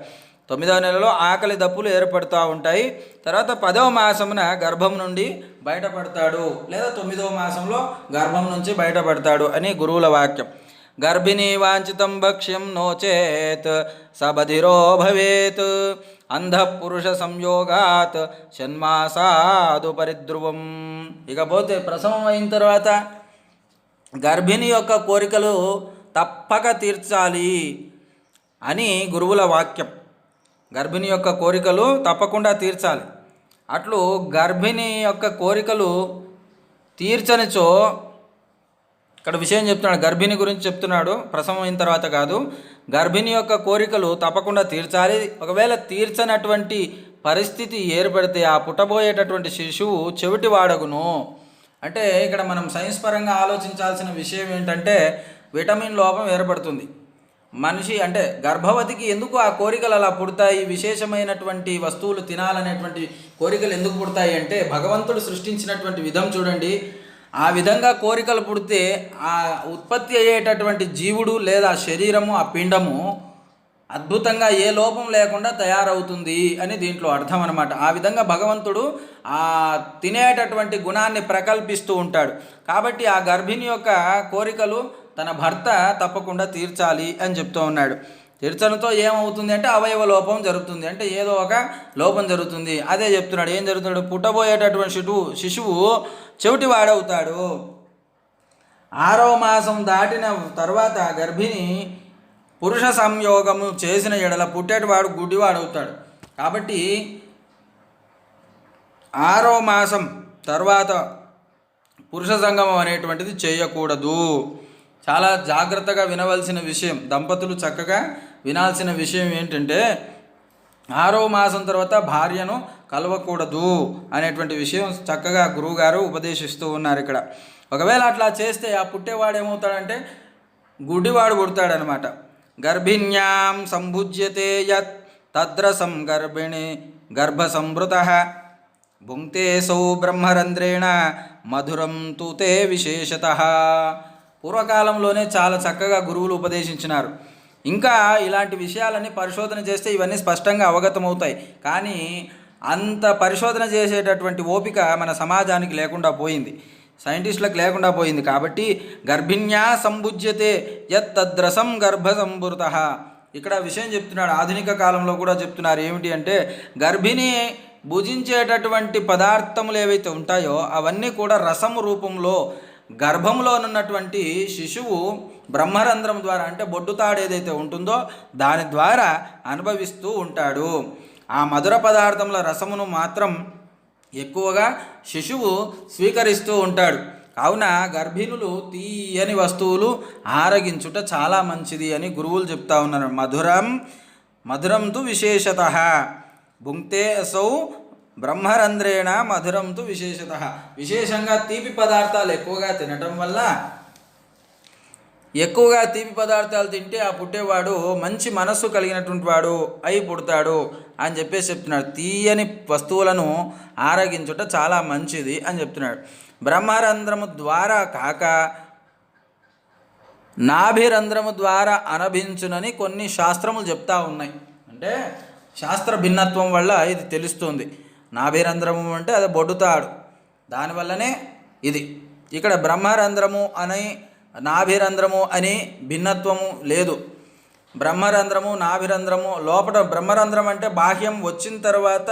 9వ నెలలో ఆకలి దప్పులు ఏర్పడుతూ ఉంటాయి. తర్వాత 10వ మాసమున గర్భం నుండి బయటపడతాడు, లేదా 9వ మాసంలో గర్భం నుంచి బయటపడతాడు అని గురువుల వాక్యం. గర్భిణీ వాంఛితం భక్ష్యం నోచేత్ సబధిరో భవేత్, అంధపురుష సంయోగాత్ షణ్మాసాదు పరిధ్రువం. ఇకపోతే ప్రసవం అయిన తర్వాత గర్భిణి యొక్క కోరికలు తప్పక తీర్చాలి అని గురువుల వాక్యం. గర్భిణి యొక్క కోరికలు తప్పకుండా తీర్చాలి. అట్లు గర్భిణి యొక్క కోరికలు తీర్చనిచో, ఇక్కడ విషయం చెప్తున్నాడు, గర్భిణి గురించి చెప్తున్నాడు, ప్రసవం అయిన తర్వాత కాదు. గర్భిణి యొక్క కోరికలు తప్పకుండా తీర్చాలి. ఒకవేళ తీర్చనటువంటి పరిస్థితి ఏర్పడితే ఆ పుట్టబోయేటటువంటి శిశువు చెవిటి వాడగును. అంటే ఇక్కడ మనం సైన్స్ పరంగా ఆలోచించాల్సిన విషయం ఏంటంటే విటమిన్ లోపం ఏర్పడుతుంది. మనిషి అంటే గర్భవతికి ఎందుకు ఆ కోరికలు అలా పుడతాయి, విశేషమైనటువంటి వస్తువులు తినాలనేటువంటి కోరికలు ఎందుకు పుడతాయి అంటే భగవంతుడు సృష్టించినటువంటి విధం చూడండి. ఆ విధంగా కోరికలు పుడితే ఆ ఉత్పత్తి అయ్యేటటువంటి జీవుడు లేదా శరీరము, ఆ పిండము అద్భుతంగా ఏ లోపం లేకుండా తయారవుతుంది అని దీంట్లో అర్థం అనమాట. ఆ విధంగా భగవంతుడు ఆ తినేటటువంటి గుణాన్ని ప్రకల్పిస్తూ ఉంటాడు. కాబట్టి ఆ గర్భిణి యొక్క కోరికలు తన భర్త తప్పకుండా తీర్చాలి అని చెప్తూ ఉన్నాడు. తీర్చడంతో ఏమవుతుంది అంటే అవయవ లోపం జరుగుతుంది, అంటే ఏదో ఒక లోపం జరుగుతుంది. అదే చెప్తున్నాడు. ఏం జరుగుతున్నాడు? పుట్టబోయేటటువంటి శిశువు చెవిటి వాడవుతాడు. 6వ మాసం దాటిన తర్వాత గర్భిణి పురుష సంయోగము చేసిన ఎడల పుట్టేటివాడు గుడ్డివాడవుతాడు. కాబట్టి 6వ మాసం తర్వాత పురుష సంగమం అనేటువంటిది చేయకూడదు. చాలా జాగ్రత్తగా వినవలసిన విషయం, దంపతులు చక్కగా వినాల్సిన విషయం ఏంటంటే 6వ మాసం తర్వాత భార్యను కలవకూడదు అనేటువంటి విషయం చక్కగా గురువుగారు ఉపదేశిస్తూ ఉన్నారు ఇక్కడ. ఒకవేళ అట్లా చేస్తే ఆ పుట్టేవాడు ఏమవుతాడంటే గుడ్డివాడు పుడతాడనమాట. గర్భిణ్యాం సంభుజ్యతే యత్ తద్రసం గర్భిణి గర్భసంభృత భుంక్తే సౌ బ్రహ్మరంధ్రేణ మధురం తు తే విశేషతః. పూర్వకాలంలోనే చాలా చక్కగా గురువులు ఉపదేశించినారు. ఇంకా ఇలాంటి విషయాలన్నీ పరిశోధన చేస్తే ఇవన్నీ స్పష్టంగా అవగతమవుతాయి. కానీ అంత పరిశోధన చేసేటటువంటి ఓపిక మన సమాజానికి లేకుండా పోయింది, సైంటిస్టులకు లేకుండా పోయింది. కాబట్టి గర్భిణ్యా సంభుజ్యతే యత్ తద్రసం గర్భసంభృత. ఇక్కడ విషయం చెప్తున్నాడు. ఆధునిక కాలంలో కూడా చెప్తున్నారు. ఏమిటి అంటే గర్భిణి భుజించేటటువంటి పదార్థములు ఏవైతే ఉంటాయో అవన్నీ కూడా రసము రూపంలో గర్భంలో ఉన్నటువంటి శిశువు బ్రహ్మరంధ్రం ద్వారా, అంటే బొడ్డుతాడు ఏదైతే ఉంటుందో దాని ద్వారా అనుభవిస్తూ ఉంటాడు. ఆ మధుర పదార్థముల రసమును మాత్రం ఎక్కువగా శిశువు స్వీకరిస్తూ ఉంటాడు. కావున గర్భిణులు తీయని వస్తువులు ఆరగించుట చాలా మంచిది అని గురువులు చెప్తా ఉన్నారు. మధురం తు విశేషతః భుంక్తే అసౌ బ్రహ్మరంధ్రేణ మధురం తు విశేషతః. విశేషంగా తీపి పదార్థాలు ఎక్కువగా తినటం వల్ల, ఎక్కువగా తీపి పదార్థాలు తింటే ఆ పుట్టేవాడు మంచి మనస్సు కలిగినటువంటి వాడు అయి పుడతాడు అని చెప్పేసి చెప్తున్నాడు. తీయని వస్తువులను ఆరగించుట చాలా మంచిది అని చెప్తున్నాడు. బ్రహ్మరంధ్రము ద్వారా కాక నాభిరంధ్రము ద్వారా అనభించునని కొన్ని శాస్త్రములు చెప్తా ఉన్నాయి. అంటే శాస్త్ర భిన్నత్వం వల్ల ఇది తెలుస్తుంది. నాభిరంధ్రము అంటే అది బొడ్డుతాడు, దానివల్లనే ఇది. ఇక్కడ బ్రహ్మరంధ్రము అని నాభిరంధ్రము అని భిన్నత్వము లేదు. బ్రహ్మరంధ్రము నాభిరంధ్రము లోపల, బ్రహ్మరంధ్రం అంటే బాహ్యం వచ్చిన తర్వాత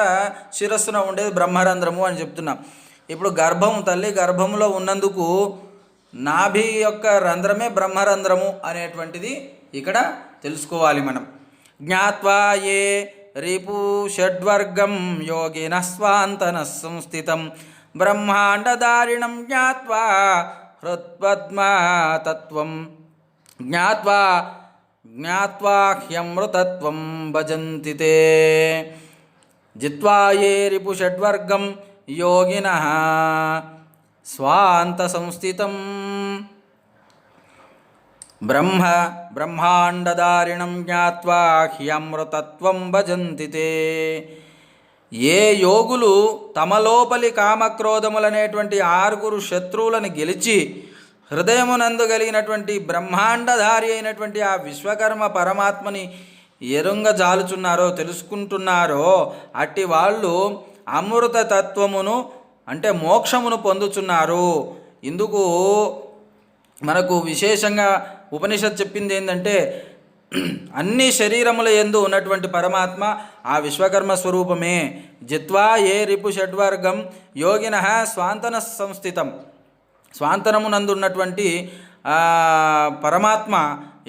శిరస్సున ఉండేది బ్రహ్మరంధ్రము అని చెప్తున్నాం. ఇప్పుడు తల్లి గర్భంలో ఉన్నందుకు నాభి యొక్క రంధ్రమే బ్రహ్మరంధ్రము అనేటువంటిది ఇక్కడ తెలుసుకోవాలి మనం. జ్ఞాత్వా ఏ రిపు షడ్వర్గం యోగిన స్వాంతన సంస్థితం బ్రహ్మాండధారిణం జ్ఞాత్వా హృత్పద్మతత్వం జ్ఞాత్వా హ్యమృతత్వం భజంతి తే. జిత్వా ఏ రిపు షడ్వర్గం యోగినః స్వాంత సంస్థితం బ్రహ్మాండధారిణం జ్ఞాత్వా హ్యమృతత్వం భజంతి తే. ఏ యోగులు తమ లోపలి కామక్రోధములనేటువంటి 6 శత్రువులను గెలిచి హృదయమునందు కలిగినటువంటి బ్రహ్మాండధారి అయినటువంటి ఆ విశ్వకర్మ పరమాత్మని ఎరుంగజాలుచున్నారో, తెలుసుకుంటున్నారో అట్టి వాళ్ళు అమృత తత్వమును అంటే మోక్షమును పొందుచున్నారు. ఇందుకు మనకు విశేషంగా ఉపనిషత్ చెప్పింది ఏంటంటే అన్ని శరీరముల యందు ఉన్నటువంటి పరమాత్మ ఆ విశ్వకర్మ స్వరూపమే. జిత్వా ఏ రిపు షడ్వర్గం యోగినః స్వాంతన సంస్థితం. స్వాంతనమునందు ఉన్నటువంటి పరమాత్మ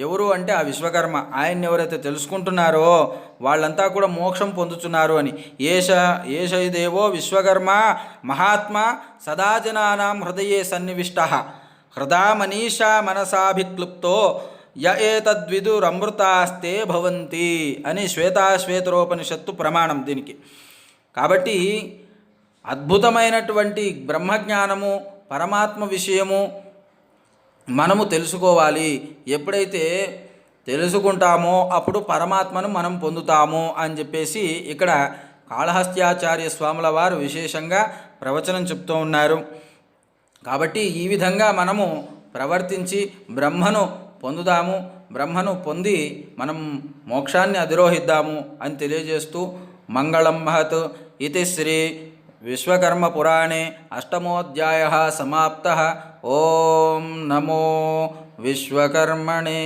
ఎవరు అంటే ఆ విశ్వకర్మ. ఆయన్ని ఎవరైతే తెలుసుకుంటున్నారో వాళ్ళంతా కూడా మోక్షం పొందుతున్నారు అని. ఏష దేవో విశ్వకర్మ మహాత్మా సదాజనానాం హృదయే సన్నివిష్టః హృదా మనీషా మనసాభిక్లుప్తో య ఏతద్విదురమృతాస్తే భవంతి అని శ్వేతాశ్వేతరోపనిషత్తు ప్రమాణం దీనికి. కాబట్టి అద్భుతమైనటువంటి బ్రహ్మజ్ఞానము, పరమాత్మ విషయము మనము తెలుసుకోవాలి. ఎప్పుడైతే తెలుసుకుంటామో అప్పుడు పరమాత్మను మనం పొందుతాము అని చెప్పేసి ఇక్కడ కాళహస్త్యాచార్య స్వాముల వారు విశేషంగా ప్రవచనం చెప్తూ ఉన్నారు. కాబట్టి ఈ విధంగా మనము ప్రవర్తించి బ్రహ్మను పొందుదాము, బ్రహ్మను పొంది మనం మోక్షాన్ని అధిరోహిద్దాము అని తెలియజేస్తూ మంగళం మహత్ ఇది శ్రీ విశ్వకర్మ పురాణే అష్టమోధ్యాయ సమాప్త. ఓం నమో విశ్వకర్మణే.